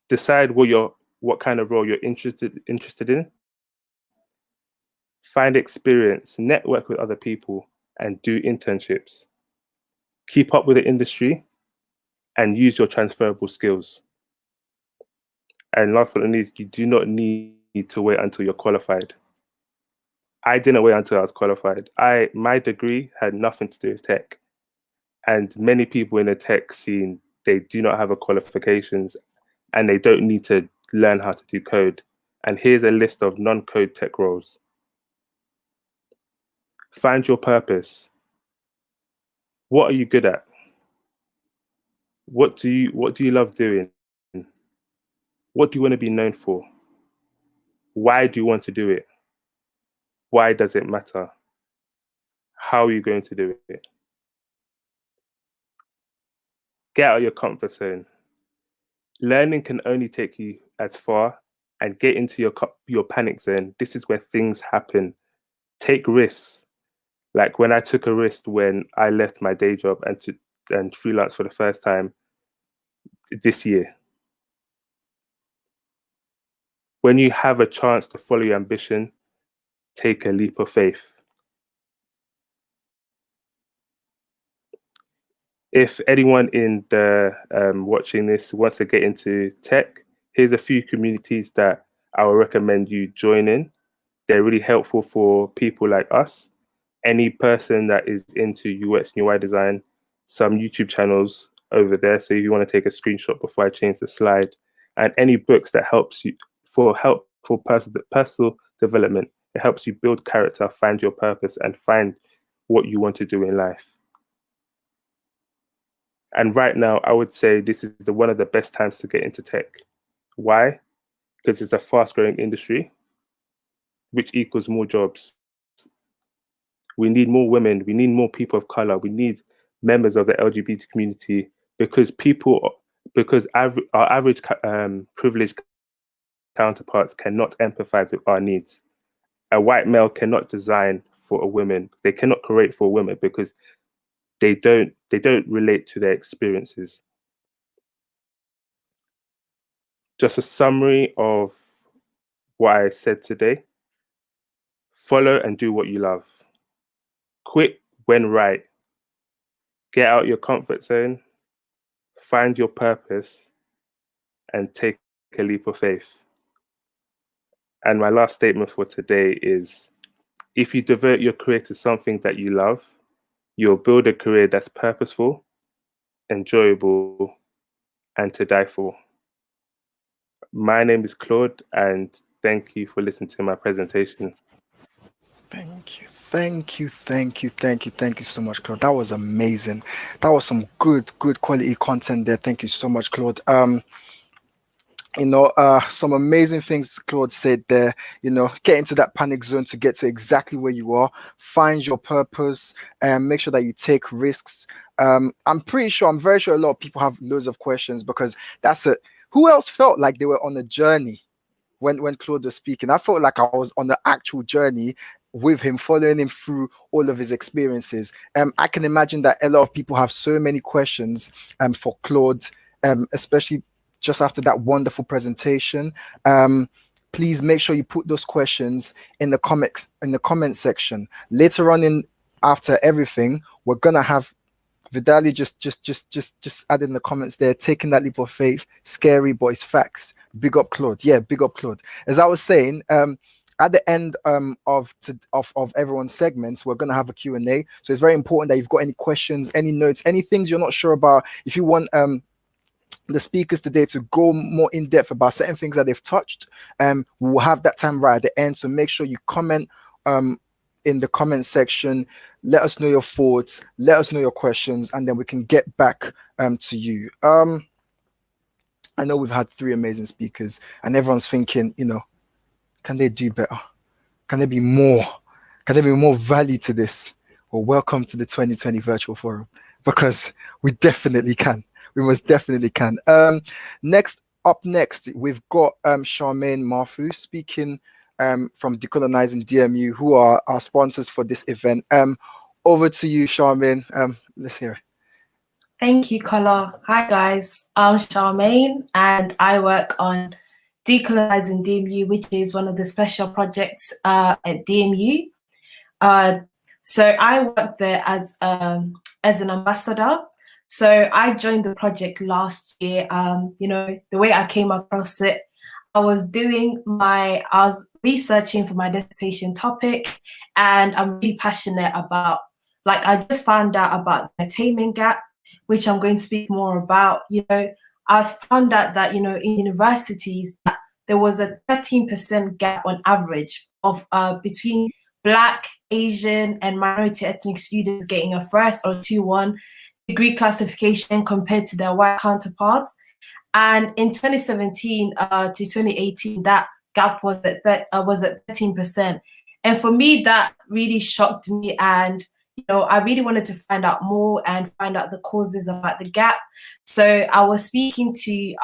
Decide what kind of role you're interested in. Find experience, network with other people, and do internships. Keep up with the industry and use your transferable skills. And last but not least, you do not need to wait until you're qualified. I didn't wait until I was qualified. My degree had nothing to do with tech. And many people in the tech scene, they do not have a qualifications and they don't need to learn how to do code. And here's a list of non-code tech roles. Find your purpose. What are you good at? What do you love doing? What do you want to be known for? Why do you want to do it? Why does it matter? How are you going to do it? Get out of your comfort zone. Learning can only take you as far, and get into your panic zone. This is where things happen. Take risks. Like when I took a risk when I left my day job and freelance for the first time this year. When you have a chance to follow your ambition, take a leap of faith. If anyone in the watching this wants to get into tech, here's a few communities that I would recommend you join in. They're really helpful for people like us. Any person that is into UX and UI design, some YouTube channels over there. So if you want to take a screenshot before I change the slide, and any books that helps you for personal development. It helps you build character, find your purpose, and find what you want to do in life. And right now, I would say this is one of the best times to get into tech. Why? Because it's a fast-growing industry, which equals more jobs. We need more women. We need more people of color. We need members of the LGBT community, because our average privileged counterparts cannot empathize with our needs. A white male cannot design for a woman. They cannot create for a woman because they don't relate to their experiences. Just a summary of what I said today. Follow and do what you love. Quit when right. Get out your comfort zone. Find your purpose and take a leap of faith. And my last statement for today is, if you devote your career to something that you love, you'll build a career that's purposeful, enjoyable, and to die for. My name is Claude, and thank you for listening to my presentation. Thank you so much, Claude. That was amazing. That was some good quality content there. Thank you so much, Claude. Some amazing things Claude said there. Get into that panic zone to get to exactly where you are. Find your purpose and make sure that you take risks. I'm very sure a lot of people have loads of questions, because that's it. Who else felt like they were on a journey when Claude was speaking? I felt like I was on the actual journey with him, following him through all of his experiences. I can imagine that a lot of people have so many questions for Claude, especially just after that wonderful presentation. Please make sure you put those questions in the comment section. Later on, after everything, we're gonna have Vidali just add in the comments there, taking that leap of faith. Scary, but it's facts. Big up Claude. Yeah, big up Claude. As I was saying, at the end of everyone's segments, we're gonna have a Q&A. So it's very important that you've got any questions, any notes, any things you're not sure about. If you want the speakers today to go more in depth about certain things that they've touched, we'll have that time right at the end. So make sure you comment in the comment section. Let us know your thoughts, let us know your questions, and then we can get back to you. I know we've had 3 amazing speakers, and everyone's thinking, can they do better? Can there be more? Can there be more value to this? Well, welcome to the 2020 Virtual Forum, because we definitely can. We most definitely can. Next, we've got Charmaine Marfu speaking from Decolonizing DMU, who are our sponsors for this event. Over to you, Charmaine. Let's hear it. Thank you, Kola. Hi, guys. I'm Charmaine, and I work on Decolonizing DMU, which is one of the special projects at DMU. So I work there as an ambassador. So I joined the project last year. The way I came across it, I was researching for my dissertation topic, and I'm really passionate about, I just found out about the attainment gap, which I'm going to speak more about. I found out that, in universities, that there was a 13% gap on average of between Black, Asian, and minority ethnic students getting a first or 2-1 degree classification compared to their white counterparts. And in 2017 to 2018, that gap was at 13%. And for me, that really shocked me. And I really wanted to find out more and find out the causes about the gap. So I was speaking to,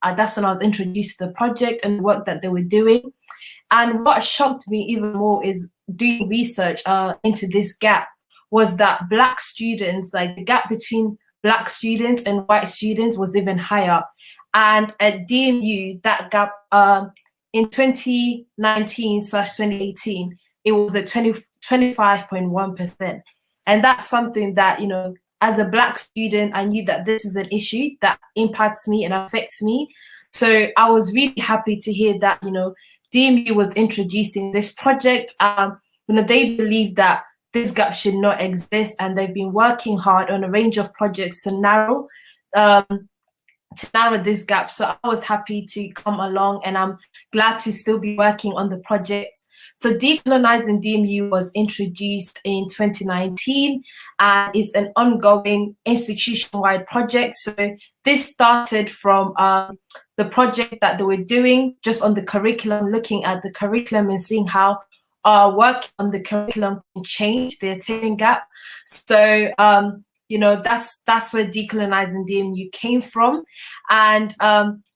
that's when I was introduced to the project and the work that they were doing. And what shocked me even more is doing research into this gap was that Black students, the gap between Black students and white students was even higher. And at DMU, that gap in 2019/2018, it was at 25.1%. And that's something that, as a Black student, I knew that this is an issue that impacts me and affects me. So I was really happy to hear that, DMU was introducing this project. They believe that this gap should not exist, and they've been working hard on a range of projects to narrow to narrow this gap. So I was happy to come along, and I'm glad to still be working on the project. So Decolonizing DMU was introduced in 2019 and is an ongoing institution-wide project. So this started from the project that they were doing just on the curriculum, looking at the curriculum and seeing how work on the curriculum can change the attainment gap. So you know, that's where Decolonizing DMU came from. And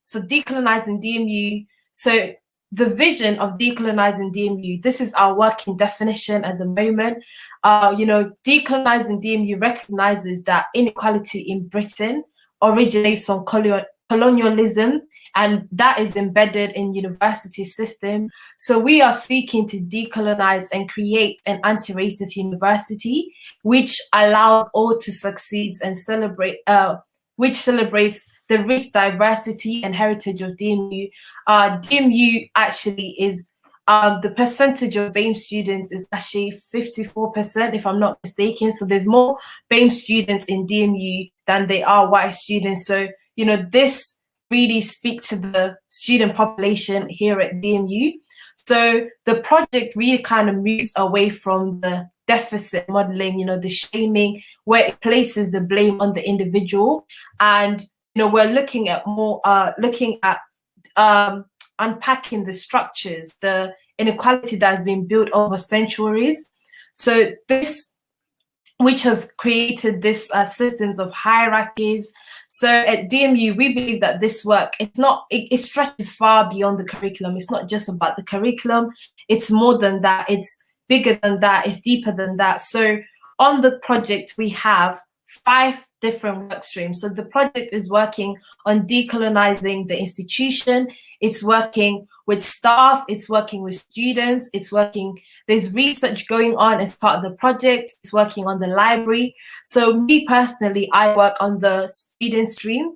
so Decolonizing DMU, so the vision of Decolonizing DMU, this is our working definition at the moment. You know, Decolonizing DMU recognizes that inequality in Britain originates from colonialism, and that is embedded in university system. So we are seeking to decolonize and create an anti-racist university, which allows all to succeed and celebrate, which celebrates the rich diversity and heritage of DMU. DMU actually is, the percentage of BEM students is actually 54%, if I'm not mistaken. So there's more BEM students in DMU than they are white students. So, you know, this really speaks to the student population here at DMU. So the project really kind of moves away from the deficit modeling, you know, the shaming, where it places the blame on the individual. And, you know, we're looking at more, unpacking the structures, the inequality that has been built over centuries. So this, which has created this systems of hierarchies. So at DMU, we believe that this work, it stretches far beyond the curriculum. It's not just about the curriculum. It's more than that. It's bigger than that. It's deeper than that. So on the project, we have 5 different work streams. So the project is working on decolonizing the institution. It's working with staff, it's working with students, there's research going on as part of the project, it's working on the library. So me personally, I work on the student stream,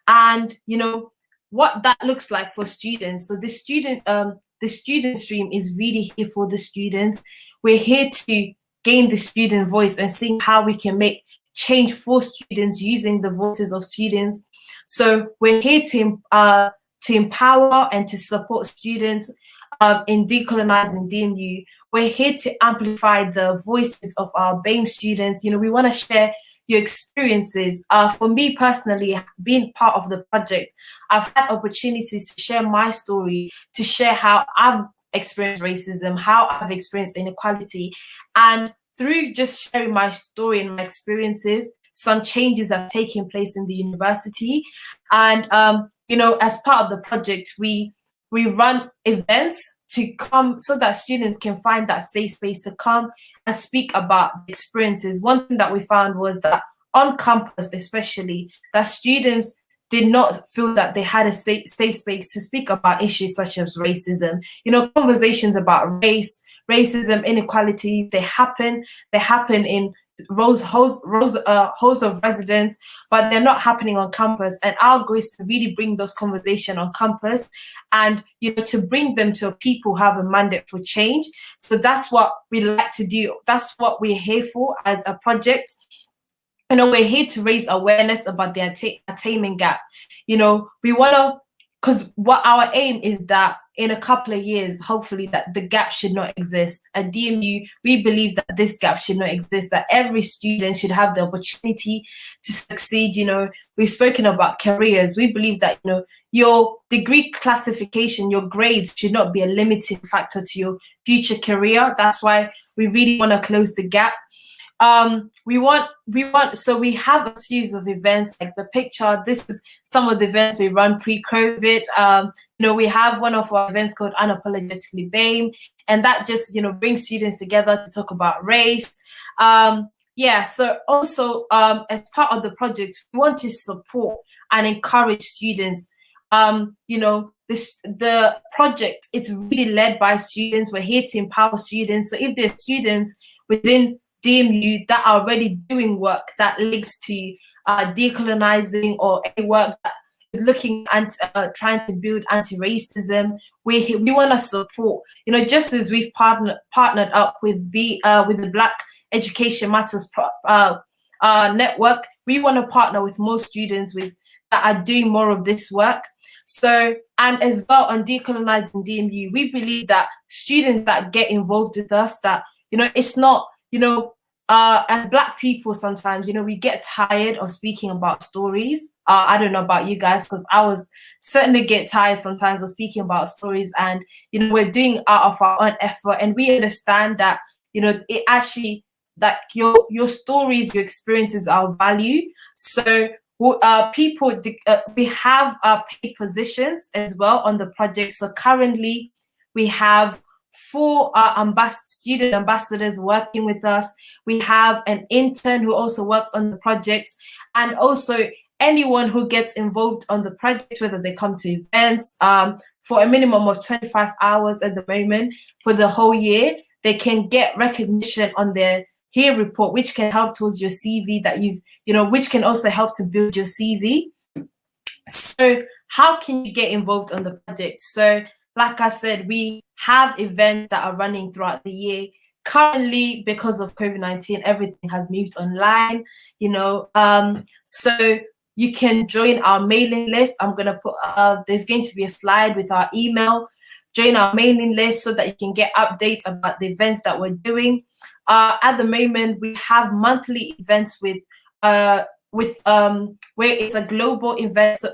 and you know what that looks like for students. So the student stream is really here for the students. We're here to gain the student voice and see how we can make change for students using the voices of students. So we're here to empower and to support students in decolonizing DMU. We're here to amplify the voices of our BEM students. You know, we want to share your experiences. For me personally, being part of the project, I've had opportunities to share my story, to share how I've experienced racism, how I've experienced inequality. And through just sharing my story and my experiences, some changes have taken place in the university. And you know, as part of the project, we run events to come so that students can find that safe space to come and speak about experiences. One thing that we found was that on campus, especially, that students did not feel that they had a safe space to speak about issues such as racism. You know, conversations about race, racism, inequality, they happen in rows of residents, but they're not happening on campus. And our goal is to really bring those conversations on campus and, you know, to bring them to people who have a mandate for change. So that's what we like to do. That's what we're here for as a project. You know, we're here to raise awareness about the attainment gap. You know, we want to, because what our aim is that in a couple of years, hopefully, that the gap should not exist. At DMU, we believe that this gap should not exist, that every student should have the opportunity to succeed. You know, we've spoken about careers. We believe that, you know, your degree classification, your grades should not be a limiting factor to your future career. That's why we really want to close the gap. So we have a series of events like the picture. This is some of the events we run pre-COVID. You know, we have one of our events called Unapologetically BEM, and that just, you know, brings students together to talk about race. Yeah, so also as part of the project, we want to support and encourage students. You know, the project, it's really led by students. We're here to empower students. So if there's students within DMU that are already doing work that links to decolonizing or any work that is looking at trying to build anti-racism, we want to support. You know, just as we've partnered up with the Black Education Matters network, we want to partner with more students with that are doing more of this work. So, and as well on decolonizing DMU, we believe that students that get involved with us, that, you know, it's not, you know, as Black people, sometimes, you know, we get tired of speaking about stories. I don't know about you guys, because I was certainly get tired sometimes of speaking about stories, and, you know, we're doing out of our own effort, and we understand that, you know, it actually, that your stories, your experiences are value. So people, we have paid positions as well on the project. So currently we have 4 student ambassadors working with us. We have an intern who also works on the project, and also anyone who gets involved on the project, whether they come to events for a minimum of 25 hours at the moment for the whole year, they can get recognition on their here report, which can help towards your CV that you've, you know, which can also help to build your CV. So how can you get involved on the project? So like I said, we have events that are running throughout the year. Currently, because of COVID-19, everything has moved online, you know, so you can join our mailing list. I'm going to put, there's going to be a slide with our email. Join our mailing list so that you can get updates about the events that we're doing. At the moment, we have monthly events with where it's a global event,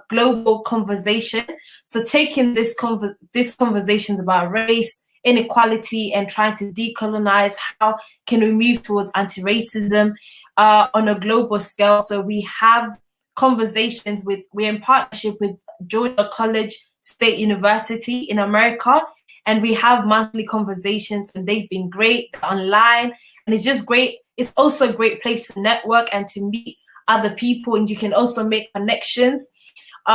global conversation. So taking this conversations about race, inequality, and trying to decolonize, how can we move towards anti-racism on a global scale. So we have conversations we're in partnership with Georgia College State University in America, and we have monthly conversations, and they've been great online, and it's just great. It's also a great place to network and to meet other people, and you can also make connections. We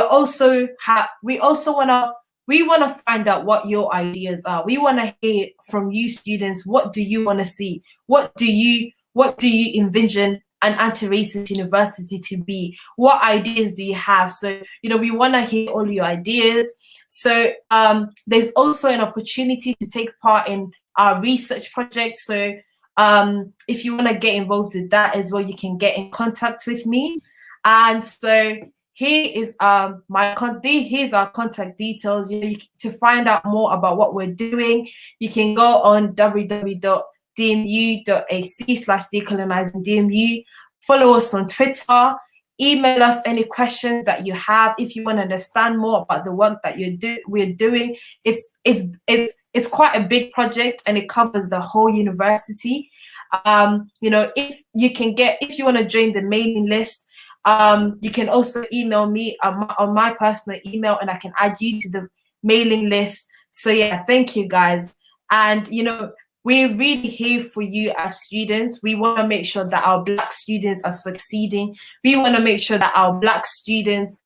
also want to find out what your ideas are. We want to hear from you students. What do you want to see? What do you envision an anti-racist university to be? What ideas do you have? So, you know, we want to hear all your ideas. So there's also an opportunity to take part in our research project. So if you want to get involved with that as well, you can get in contact with me. And so here is here's our contact details. You know, to find out more about what we're doing, you can go on www.dmu.ac/decolonizingdmu. Follow us on Twitter. Email us any questions that you have. If you want to understand more about the work that we're doing, it's quite a big project, and it covers the whole university. You know, if you want to join the mailing list, you can also email me on my personal email, and I can add you to the mailing list. So yeah, thank you guys. And you know, we're really here for you as students. We want to make sure that our Black students are succeeding. We want to make sure that our Black students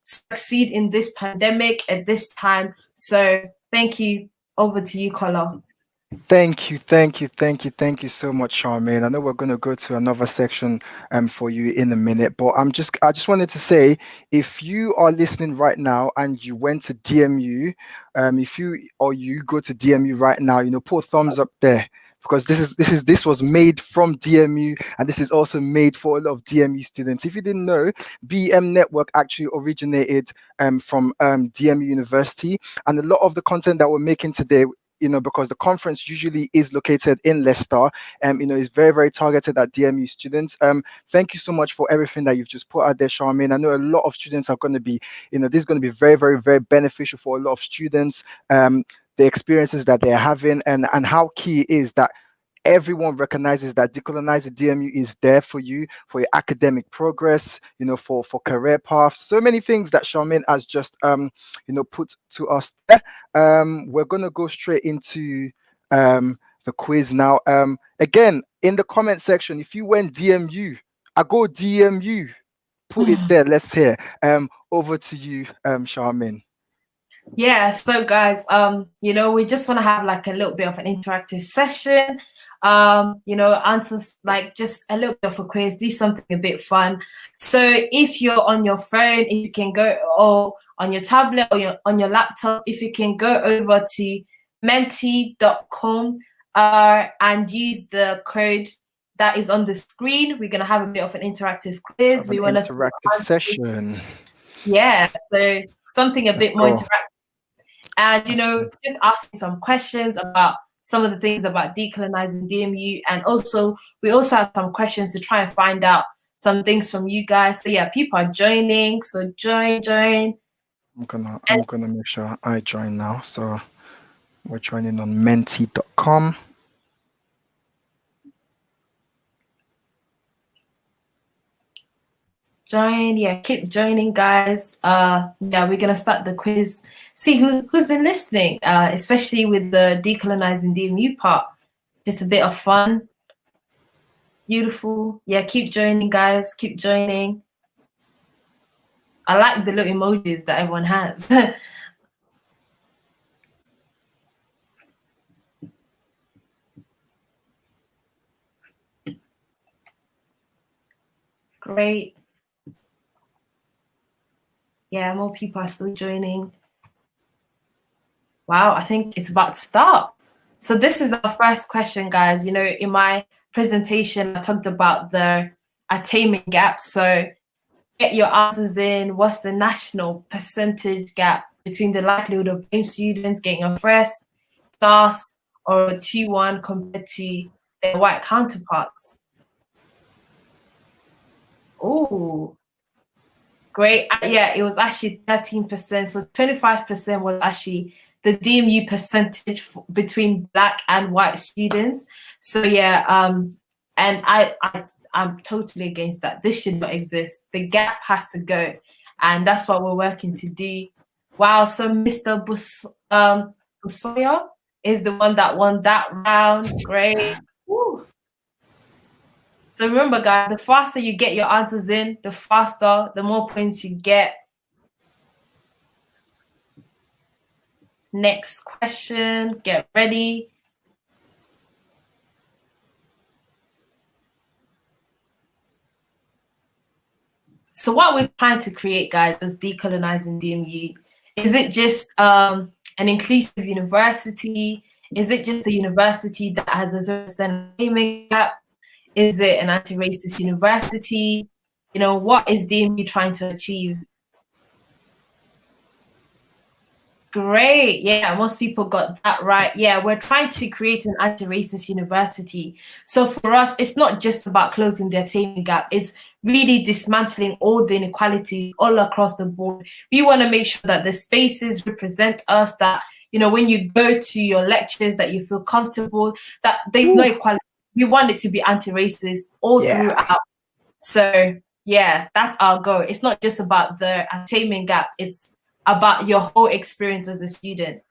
succeed in this pandemic at this time. So thank you. Over to you, Kola. Thank you so much, Charmaine. I know we're going to go to another section for you in a minute, but I just wanted to say, if you are listening right now and you went to DMU, if you go to DMU right now, you know, put a thumbs up there, because this was made from DMU, and this is also made for a lot of DMU students. If you didn't know, BEM Network actually originated from DMU University, and a lot of the content that we're making today, you know, because the conference usually is located in Leicester, you know, is very, very targeted at DMU students. Thank you so much for everything that you've just put out there, Charmaine. I know a lot of students are going to be, you know, this is going to be very, very, very beneficial for a lot of students, the experiences that they're having, and how key it is that everyone recognizes that decolonizing DMU is there for you, for your academic progress, you know, for career paths, so many things that Charmaine has just you know, put to us there. We're gonna go straight into the quiz now. Again, in the comment section, if you went DMU, I go DMU, put it there. Let's hear. Over to you, Charmaine. Yeah, so guys, you know, we just want to have like a little bit of an interactive session. You know, answers, like just a little bit of a quiz, do something a bit fun. So if you're on your phone, if you can go, or on your tablet, or on your laptop, if you can go over to menti.com and use the code that is on the screen. We're gonna have a bit of an interactive quiz. An interactive session. Yeah, so something a bit more interactive. And you know, just asking some questions about some of the things about decolonizing DMU, and also we also have some questions to try and find out some things from you guys. So yeah, people are joining, so join. I'm gonna make sure I join now. So we're joining on menti.com. Join, yeah, keep joining, guys. Yeah, we're gonna start the quiz. See who's been listening, especially with the decolonizing DMU part. Just a bit of fun. Beautiful. Yeah, keep joining, guys. Keep joining. I like the little emojis that everyone has. Great. Yeah, more people are still joining. Wow, I think it's about to start. So this is our first question, guys. You know, in my presentation, I talked about the attainment gap. So get your answers in. What's the national percentage gap between the likelihood of BEM students getting a first class or a 2-1 compared to their white counterparts? Oh, great. Yeah, it was actually 13%. So 25% was actually the DMU percentage between Black and white students. So yeah, and I'm totally against that. This should not exist. The gap has to go, and that's what we're working to do. Wow. So Mr. Busoya is the one that won that round. Great. Woo. So remember, guys, the faster you get your answers in, the faster, the more points you get. Next question, get ready. So what we're trying to create, guys, is decolonizing DMU. Is it just an inclusive university? Is it just a university that has a 0% attainment gap? Is it an anti-racist university? You know, what is DMU trying to achieve? Great. Yeah, most people got that right. Yeah, we're trying to create an anti-racist university. So for us, it's not just about closing the attainment gap. It's really dismantling all the inequalities all across the board. We want to make sure that the spaces represent us, that, you know, when you go to your lectures, that you feel comfortable, that there's no equality. We want it to be anti-racist all throughout. So yeah, that's our goal. It's not just about the attainment gap. It's about your whole experience as a student.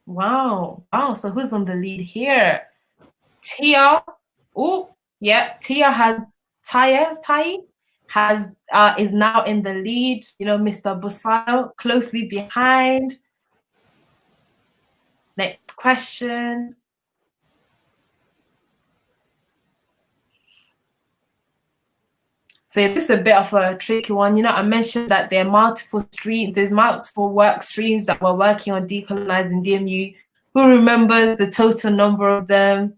Wow. So who's on the lead here? Tia. Oh, yeah. Tia has Tai has is now in the lead. You know, Mr. Busayo closely behind. Next question. So this is a bit of a tricky one. You know, I mentioned that there are multiple streams, there's multiple work streams that we're working on decolonizing DMU. Who remembers the total number of them?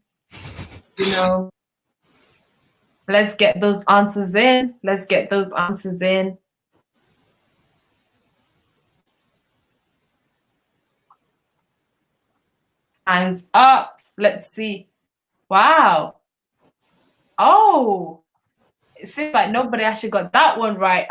You know, let's get those answers in. Time's up. Let's see. Wow. Oh, it seems like nobody actually got that one right.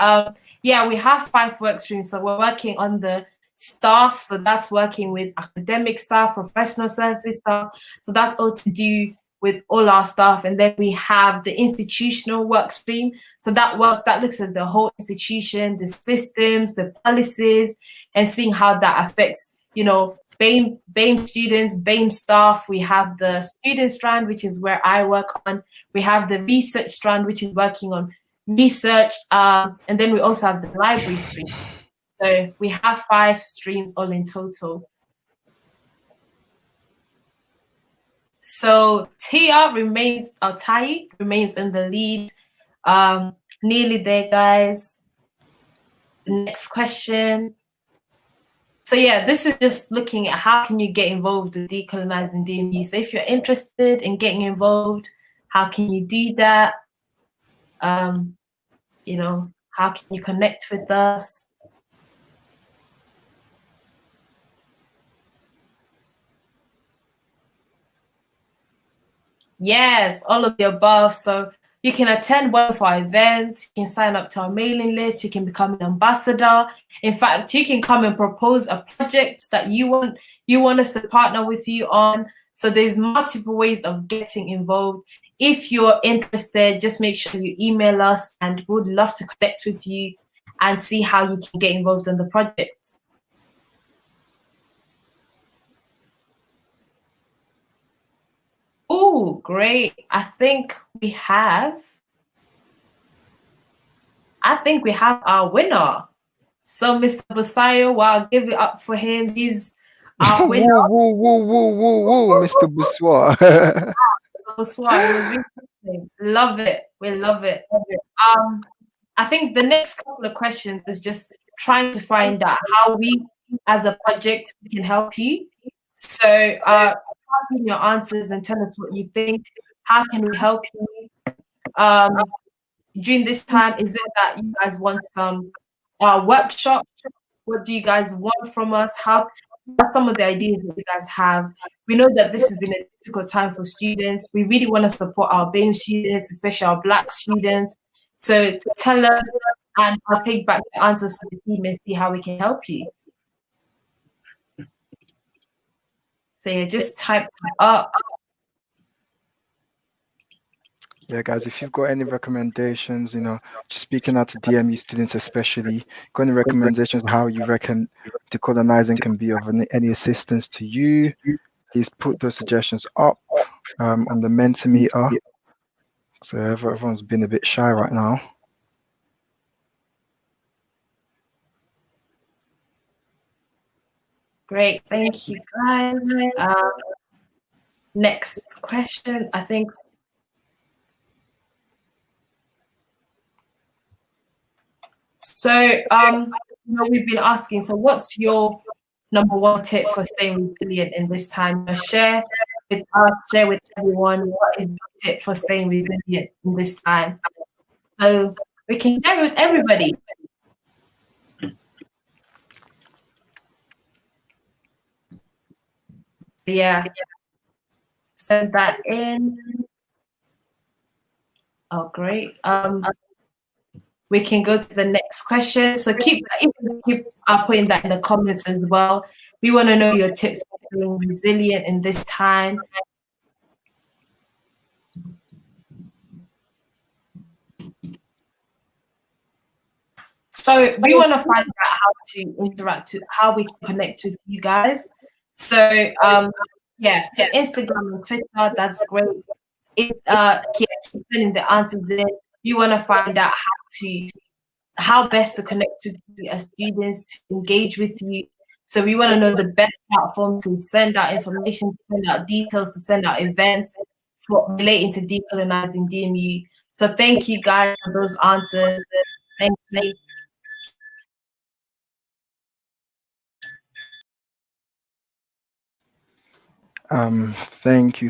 Yeah, we have 5 work streams. So we're working on the staff. So that's working with academic staff, professional services staff. So that's all to do with all our staff. And then we have the institutional work stream. So that looks at the whole institution, the systems, the policies, and seeing how that affects, you know, BEM students, BEM staff. We have the student strand, which is where I work on. We have the research strand, which is working on research. And then we also have the library stream. So we have 5 streams all in total. So Tai remains in the lead. Nearly there, guys. The next question. So yeah, this is just looking at how can you get involved with decolonizing DMU. So if you're interested in getting involved, how can you do that? You know, how can you connect with us? Yes, all of the above. So you can attend one of our events, you can sign up to our mailing list, you can become an ambassador. In fact, you can come and propose a project that you want us to partner with you on. So there's multiple ways of getting involved. If you're interested, just make sure you email us and we'd love to connect with you and see how you can get involved in the project. Oh, great. I think we have our winner. So Mr. Busayo, well, I'll give it up for him. He's our winner. Whoa, Mr. Bussoir. Bussoir, it was really interesting. Love it. We love it. I think the next couple of questions is just trying to find out how we, as a project, can help you. So, type in your answers and tell us what you think. How can we help you? During this time, is it that you guys want some workshops? What do you guys want from us? What are some of the ideas that you guys have? We know that this has been a difficult time for students. We really want to support our BEM students, especially our Black students. So tell us, and I'll take back the answers to the team and see how we can help you. So yeah, just type that up. Yeah, guys, if you've got any recommendations, you know, just speaking out to DMU students especially, got any recommendations how you reckon decolonizing can be of any assistance to you, please put those suggestions up on the Mentimeter. So everyone's been a bit shy right now. Great, thank you guys. Next question, I think. So, you know, we've been asking, so what's your number one tip for staying resilient in this time? Share with us, share with everyone, what is your tip for staying resilient in this time? So we can share with everybody. So yeah, send that in. Oh, great. We can go to the next question. So keep putting that in the comments as well. We want to know your tips for being resilient in this time. So we want to find out how to interact, how we can connect with you guys. So yeah, so Instagram and Twitter, that's great. Keep sending the answers in. We want to find out how best to connect with you as students, to engage with you. So we want to know the best platform to send out information, to send out details, to send out events relating to decolonizing DMU. So thank you guys for those answers. Thank you.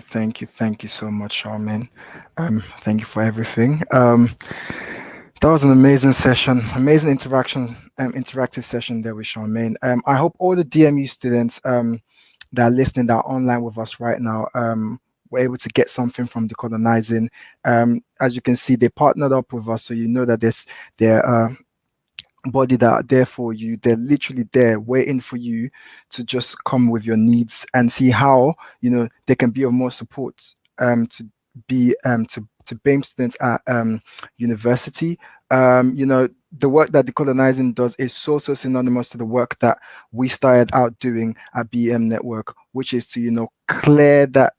Thank you so much, Charmaine. Thank you for everything. That was an amazing session, amazing interactive session there with Charmaine. I hope all the DMU students that are listening, that are online with us right now, were able to get something from decolonizing. As you can see, they partnered up with us, so you know that they're body that are there for you. They're literally there waiting for you to just come with your needs and see how, you know, they can be of more support to BEM students at university. You know, the work that decolonizing does is so synonymous to the work that we started out doing at BEM Network, which is to, you know, clear that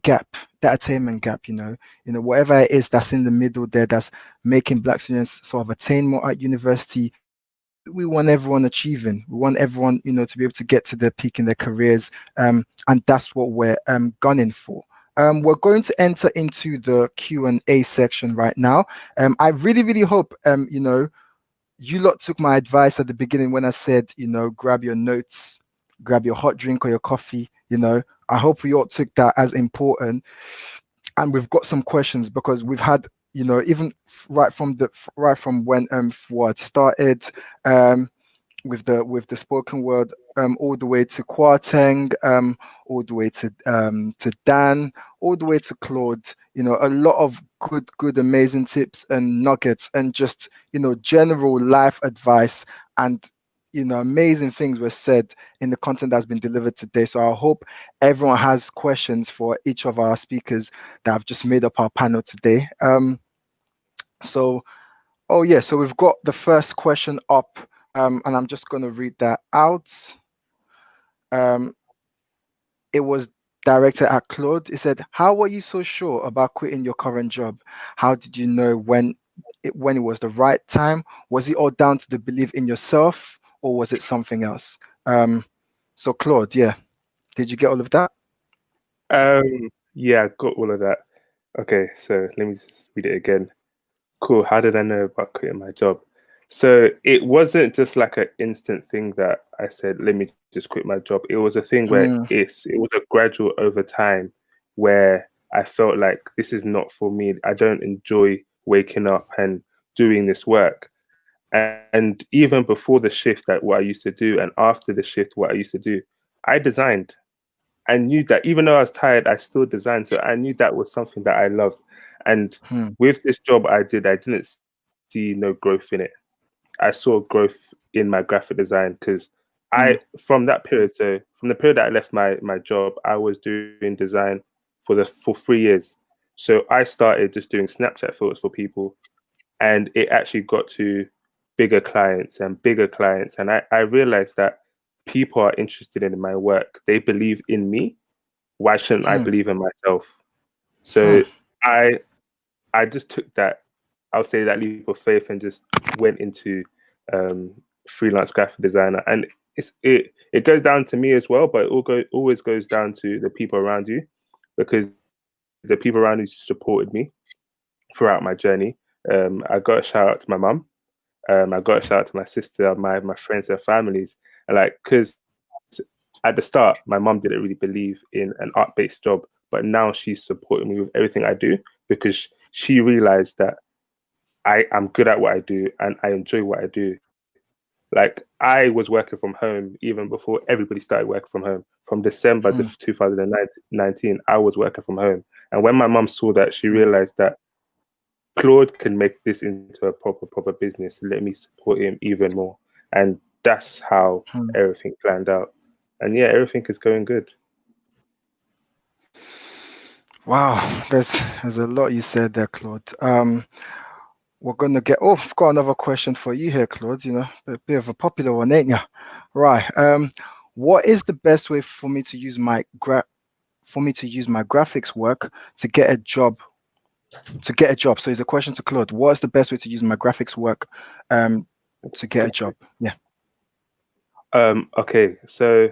gap, that attainment gap, you know, whatever it is that's in the middle there, that's making Black students sort of attain more at university. We want everyone achieving. We want everyone, you know, to be able to get to their peak in their careers, and that's what we're gunning for. We're going to enter into the Q&A section right now. I really hope, you know, you lot took my advice at the beginning when I said, grab your notes, grab your hot drink or your coffee. I hope we all took that as important. And we've got some questions because we've had, even right from when Fuad started, with the spoken word, all the way to Kwarteng, all the way to Dan, all the way to Claude. A lot of good, amazing tips and nuggets, and just general life advice, and amazing things were said in the content that's been delivered today. So I hope everyone has questions for each of our speakers that have just made up our panel today. So we've got the first question up, and I'm just going to read that out. It was directed at Claude. It said, "How were you so sure about quitting your current job? How did you know when it was the right time? Was it all down to the belief in yourself, or was it something else?" So Claude, yeah, did you get all of that? Yeah, I got all of that. Okay, so let me just read it again. Cool. How did I know about quitting my job? So it wasn't just like an instant thing that I said, let me just quit my job. It was a thing where it was a gradual over time where I felt like this is not for me. I don't enjoy waking up and doing this work. And even before the shift, that what I used to do, and after the shift, what I used to do, I designed. I knew that even though I was tired, I still designed. So I knew that was something that I loved. And with this job I didn't see no growth in it. I saw growth in my graphic design because from that period, so from the period that I left my job, I was doing design for 3 years. So I started just doing Snapchat photos for people, and it actually got to bigger clients. And I realized that people are interested in my work. They believe in me. Why shouldn't I believe in myself? So I just took that, I'll say that leap of faith, and just went into freelance graphic designer. And it goes down to me as well, but it always goes down to the people around you, because the people around you supported me throughout my journey. I got a shout out to my mum. I got a shout out to my sister, my friends, and families, and because at the start, my mum didn't really believe in an art-based job, but now she's supporting me with everything I do, because she realized that I'm good at what I do and I enjoy what I do. Like, I was working from home even before everybody started working from home. From December 2019, I was working from home. And when my mum saw that, she realized that Claude can make this into a proper business. Let me support him even more. And that's how everything planned out. And yeah, everything is going good. Wow, there's a lot you said there, Claude. We're gonna get. Oh, I've got another question for you here, Claude. A bit of a popular one, ain't ya? Right. What is the best way for me to use my graphics work to get a job? So it's a question to Claude. What's the best way to use my graphics work, to get a job? Yeah. Okay, so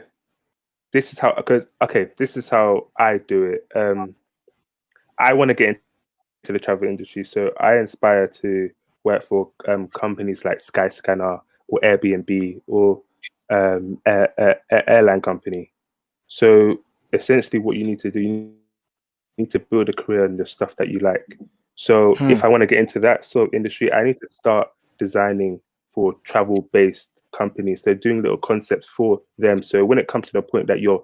this is how I do it. I want to get into the travel industry, so I aspire to work for companies like Skyscanner or Airbnb or an airline company. So essentially, what you need to do, you need to build a career in the stuff that you like. So if I want to get into that sort of industry, I need to start designing for travel-based companies. They're doing little concepts for them. So when it comes to the point that you've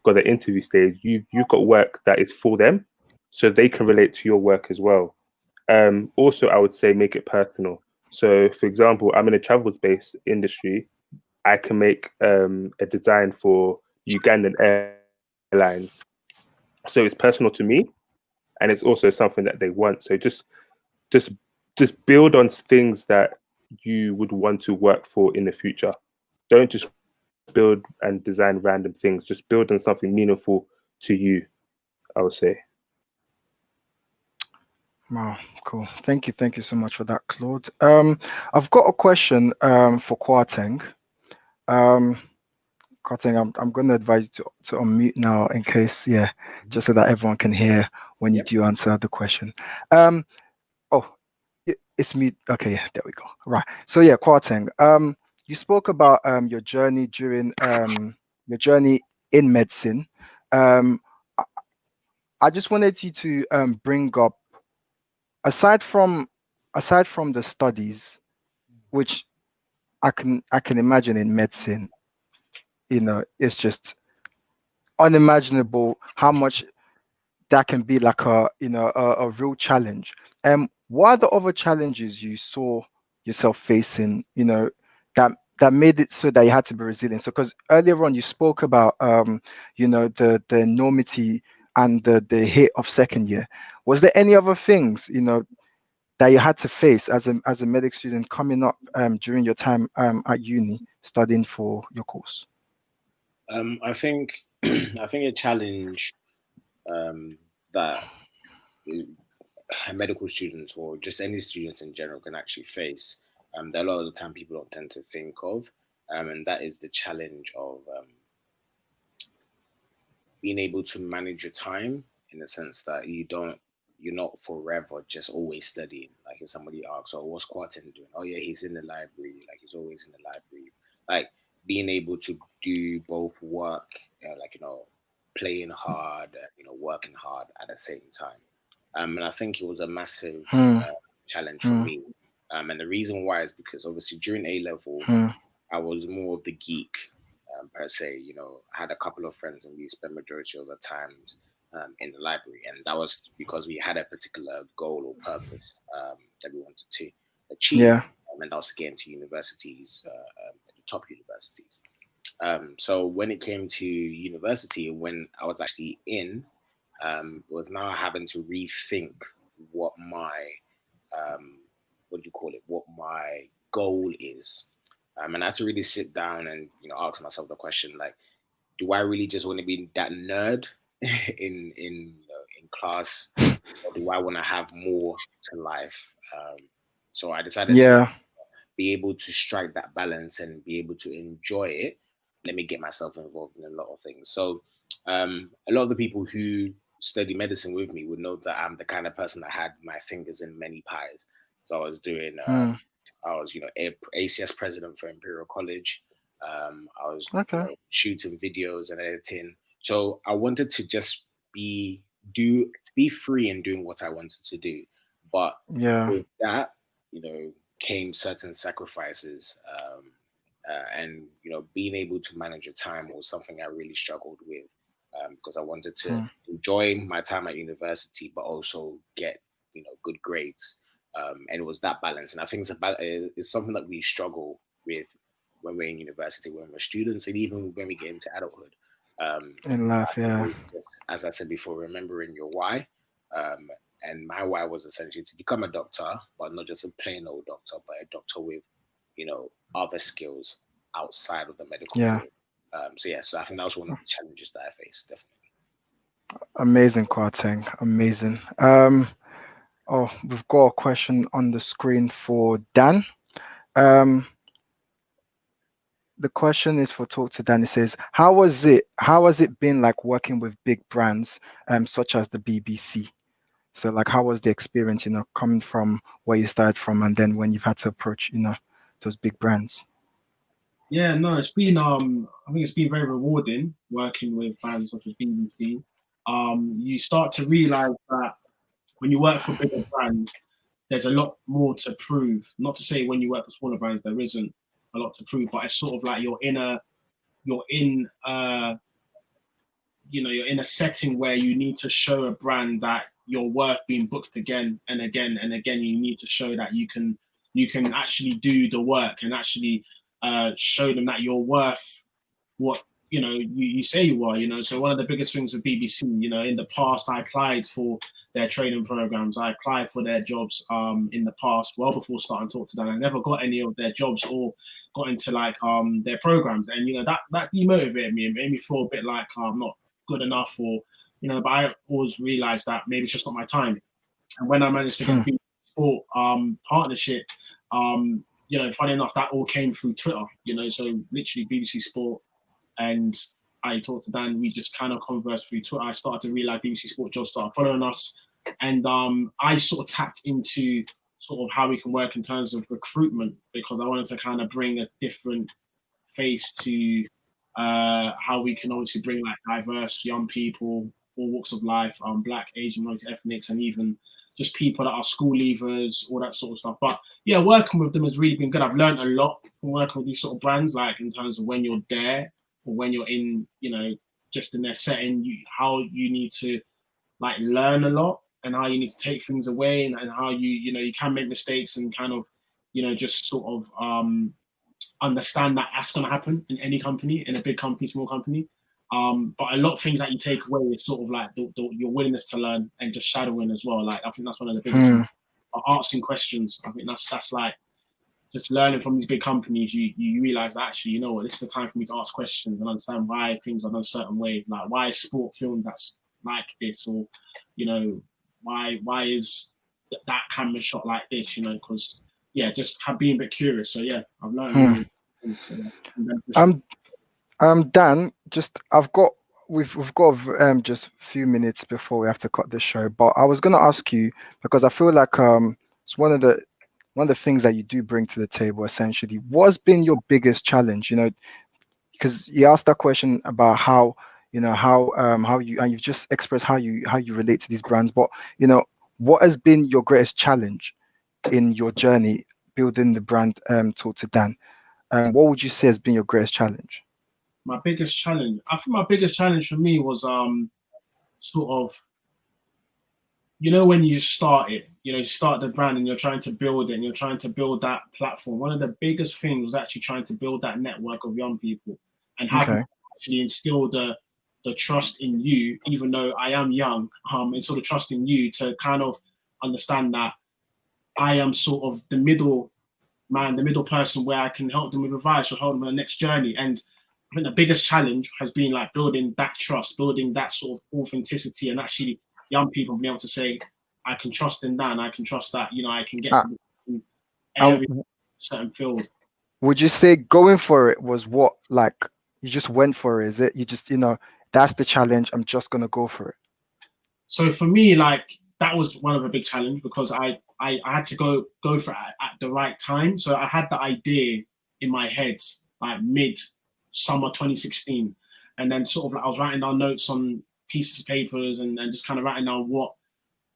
got the interview stage, you've got work that is for them, so they can relate to your work as well. Also, I would say make it personal. So, for example, I'm in a travel-based industry. I can make a design for Ugandan Airlines, so it's personal to me, and it's also something that they want. So just build on things that you would want to work for in the future. Don't just build and design random things. Just build on something meaningful to you, I would say. Wow, cool. Thank you so much for that, Claude. I've got a question for Kwarteng. Kwarteng, I'm going to advise you to unmute now, in case, just so that everyone can hear when you do answer the question. it's me. Okay, yeah, there we go. Right. So yeah, Kwarteng. You spoke about your journey during your journey in medicine. Um, I I just wanted you to bring up, aside from the studies, which I can imagine in medicine, it's just unimaginable how much that can be like a real challenge. What are the other challenges you saw yourself facing, that made it so that you had to be resilient? So because earlier on you spoke about the enormity and the hit of second year. Was there any other things that you had to face as a medic student coming up during your time at uni studying for your course? I think I think a challenge that medical students or just any students in general can actually face, that a lot of the time people don't tend to think of, and that is the challenge of being able to manage your time, in the sense that you're not forever just always studying. Like if somebody asks, "Oh, what's Quarten doing?" "Oh yeah, he's in the library." Like he's always in the library. Like being able to do both work, like playing hard, working hard at the same time. And I think it was a massive Hmm. challenge for Hmm. me. And the reason why is because obviously during A level, Hmm. I was more of the geek, per se. I had a couple of friends, and we spent majority of the times in the library, and that was because we had a particular goal or purpose that we wanted to achieve, Yeah. and that was getting to universities, the top universities. So when it came to university, when I was actually in, it was now having to rethink what my what do you call it? What my goal is. And I had to really sit down and ask myself the question, like, do I really just want to be that nerd in class, or do I want to have more to life? So I decided to Yeah. be able to strike that balance and be able to enjoy it. Let me get myself involved in a lot of things. So a lot of the people who study medicine with me would know that I'm the kind of person that had my fingers in many pies. So I was doing, Hmm. I was, ACS president for Imperial College. I was, Okay. shooting videos and editing. So I wanted to just be free in doing what I wanted to do. But Yeah. with that, came certain sacrifices. And being able to manage your time was something I really struggled with, because I wanted to Hmm. enjoy my time at university, but also get good grades. And it was that balance. And I think it's something that we struggle with when we're in university, when we're students, and even when we get into adulthood. In life, I think yeah. it's just, as I said before, remembering your why. Um, and my why was essentially to become a doctor, but not just a plain old doctor, but a doctor with, other skills outside of the medical Yeah. field. So yeah, so I think that was one of the challenges that I faced, definitely. Amazing, Kwarteng. Amazing. Oh, we've got a question on the screen for Dan. Um, the question is for Talk to Dan. It says, how has it been like working with big brands, such as the BBC? So like, how was the experience, coming from where you started from, and then when you've had to approach, those big brands? Yeah, no, it's been I think it's been very rewarding working with brands such as BBC. You start to realize that when you work for bigger brands, there's a lot more to prove. Not to say when you work for smaller brands there isn't a lot to prove, but it's sort of like you're in you're in a setting where you need to show a brand that you're worth being booked again and again and again. You need to show that you can actually do the work and actually show them that you're worth what you say you are. So one of the biggest things with BBC, in the past I applied for their training programs, I applied for their jobs in the past, well before starting Talk to Dan. I never got any of their jobs or got into like their programs, and that demotivated me and made me feel a bit like I'm not good enough, or but I always realized that maybe it's just not my time. And when I managed to get Hmm. the BBC Sport partnership, funny enough, that all came through Twitter. So literally BBC Sport and I talked to Dan. We just kind of conversed through Twitter. I started to realize BBC Sport jobs started following us, and I sort of tapped into sort of how we can work in terms of recruitment, because I wanted to kind of bring a different face to how we can obviously bring like diverse young people, all walks of life, Black, Asian, multi-ethnics, and even just people that are school leavers, all that sort of stuff. But yeah, working with them has really been good. I've learned a lot from working with these sort of brands, like in terms of when you're there or when you're in, you know, just in their setting, how you need to like learn a lot and how you need to take things away, and how you know, you can make mistakes and kind of, you know, just sort of understand that that's going to happen in any company, in a big company, small company. But a lot of things that you take away is sort of like your willingness to learn and just shadowing as well. Like I think that's one of the biggest things. Asking questions. I think that's like just learning from these big companies. You realize that actually, you know what, this is the time for me to ask questions and understand why things are done a certain way. Like why is sport filmed that's like this, or you know, why is that camera shot like this? You know, because yeah, just being a bit curious. So yeah, I've learned really. So, yeah, Dan, just we've got just a few minutes before we have to cut the show, but I was gonna ask you, because I feel like it's one of the things that you do bring to the table essentially. What's been your biggest challenge? You know, because you asked that question about how, you know, how you, and you've just expressed how you relate to these brands, but you know, what has been your greatest challenge in your journey building the brand Talk to Dan? What would you say has been your greatest challenge? my biggest challenge. I think my biggest challenge for me was sort of, you know, when you start it, you know, you start the brand and you're trying to build it and you're trying to build that platform. One of the biggest things was actually trying to build that network of young people and having Okay. actually instill the trust in you, even though I am young, and sort of trust in you to kind of understand that I am sort of the middle man, the middle person where I can help them with advice or help them on the next journey. And I think the biggest challenge has been like building that trust, building that sort of authenticity, and actually young people being able to say, I can trust in that, and I can trust that, you know, I can get Uh, to the um, area, certain field. would you say going for it was what, like, you just went for it? Is it you just, you know, that's the challenge, I'm just gonna go for it? So for me, like that was one of the big challenge, because I had to go for it at the right time. So I had the idea in my head like mid summer 2016, and then sort of like I was writing down notes on pieces of papers and just kind of writing down what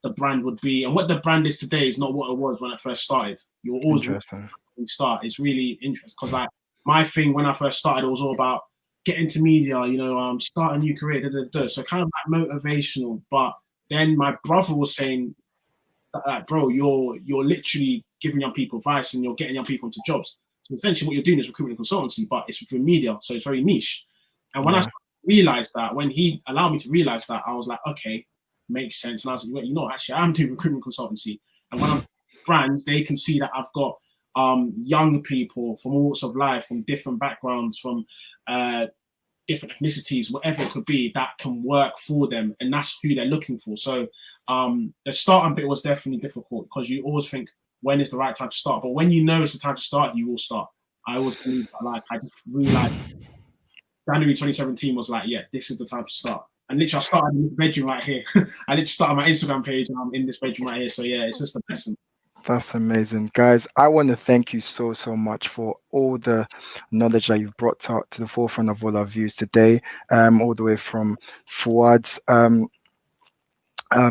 the brand would be, and what the brand is today is not what it was when it first started. You're always Interesting. start. It's really interesting because like my thing when I first started, it was all about get into media, you know, start a new career, so kind of like motivational. But then my brother was saying, like, bro, you're literally giving young people advice and you're getting young people into jobs. So essentially, what you're doing is recruitment consultancy, but it's within media, so it's very niche. And when I realized that, when he allowed me to realize that, I was like, okay, makes sense. And I was like, well, you know, actually, I'm doing recruitment consultancy, and when I'm brands, they can see that I've got young people from all walks of life, from different backgrounds, from different ethnicities, whatever it could be, that can work for them, and that's who they're looking for. So the starting bit was definitely difficult, because you always think when is the right time to start, but when you know it's the time to start, you will start. I always believe that. Like I just realized January 2017 was like, yeah, this is the time to start. And literally, I started in the bedroom right here. I literally started my Instagram page, and I'm in this bedroom right here. So yeah, it's just a blessing. That's amazing, guys. I want to thank you so much for all the knowledge that you've brought to the forefront of all our views today, all the way from Fuad's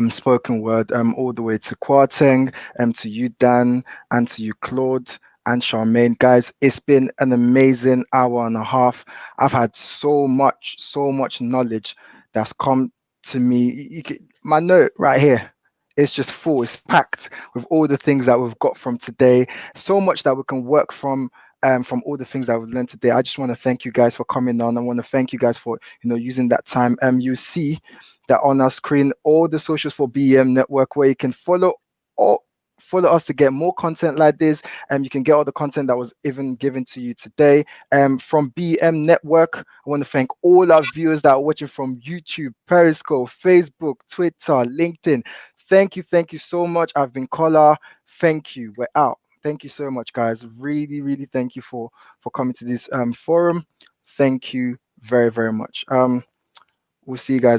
spoken word, all the way to Kwarteng, to you, Dan, and to you, Claude and Charmaine. Guys, it's been an amazing hour and a half. I've had so much knowledge that's come to me. My note right here, it's just full, it's packed with all the things that we've got from today. So much that we can work from all the things that we've learned today. I just want to thank you guys for coming on. I want to thank you guys for, you know, using that time. You see that on our screen, all the socials for BEM Network, where you can follow us to get more content like this, and you can get all the content that was even given to you today. From BEM Network, I want to thank all our viewers that are watching from YouTube, Periscope, Facebook, Twitter, LinkedIn. Thank you so much. I've been Kola. Thank you. We're out. Thank you so much, guys. Really thank you for coming to this forum. Thank you very much. We'll see you guys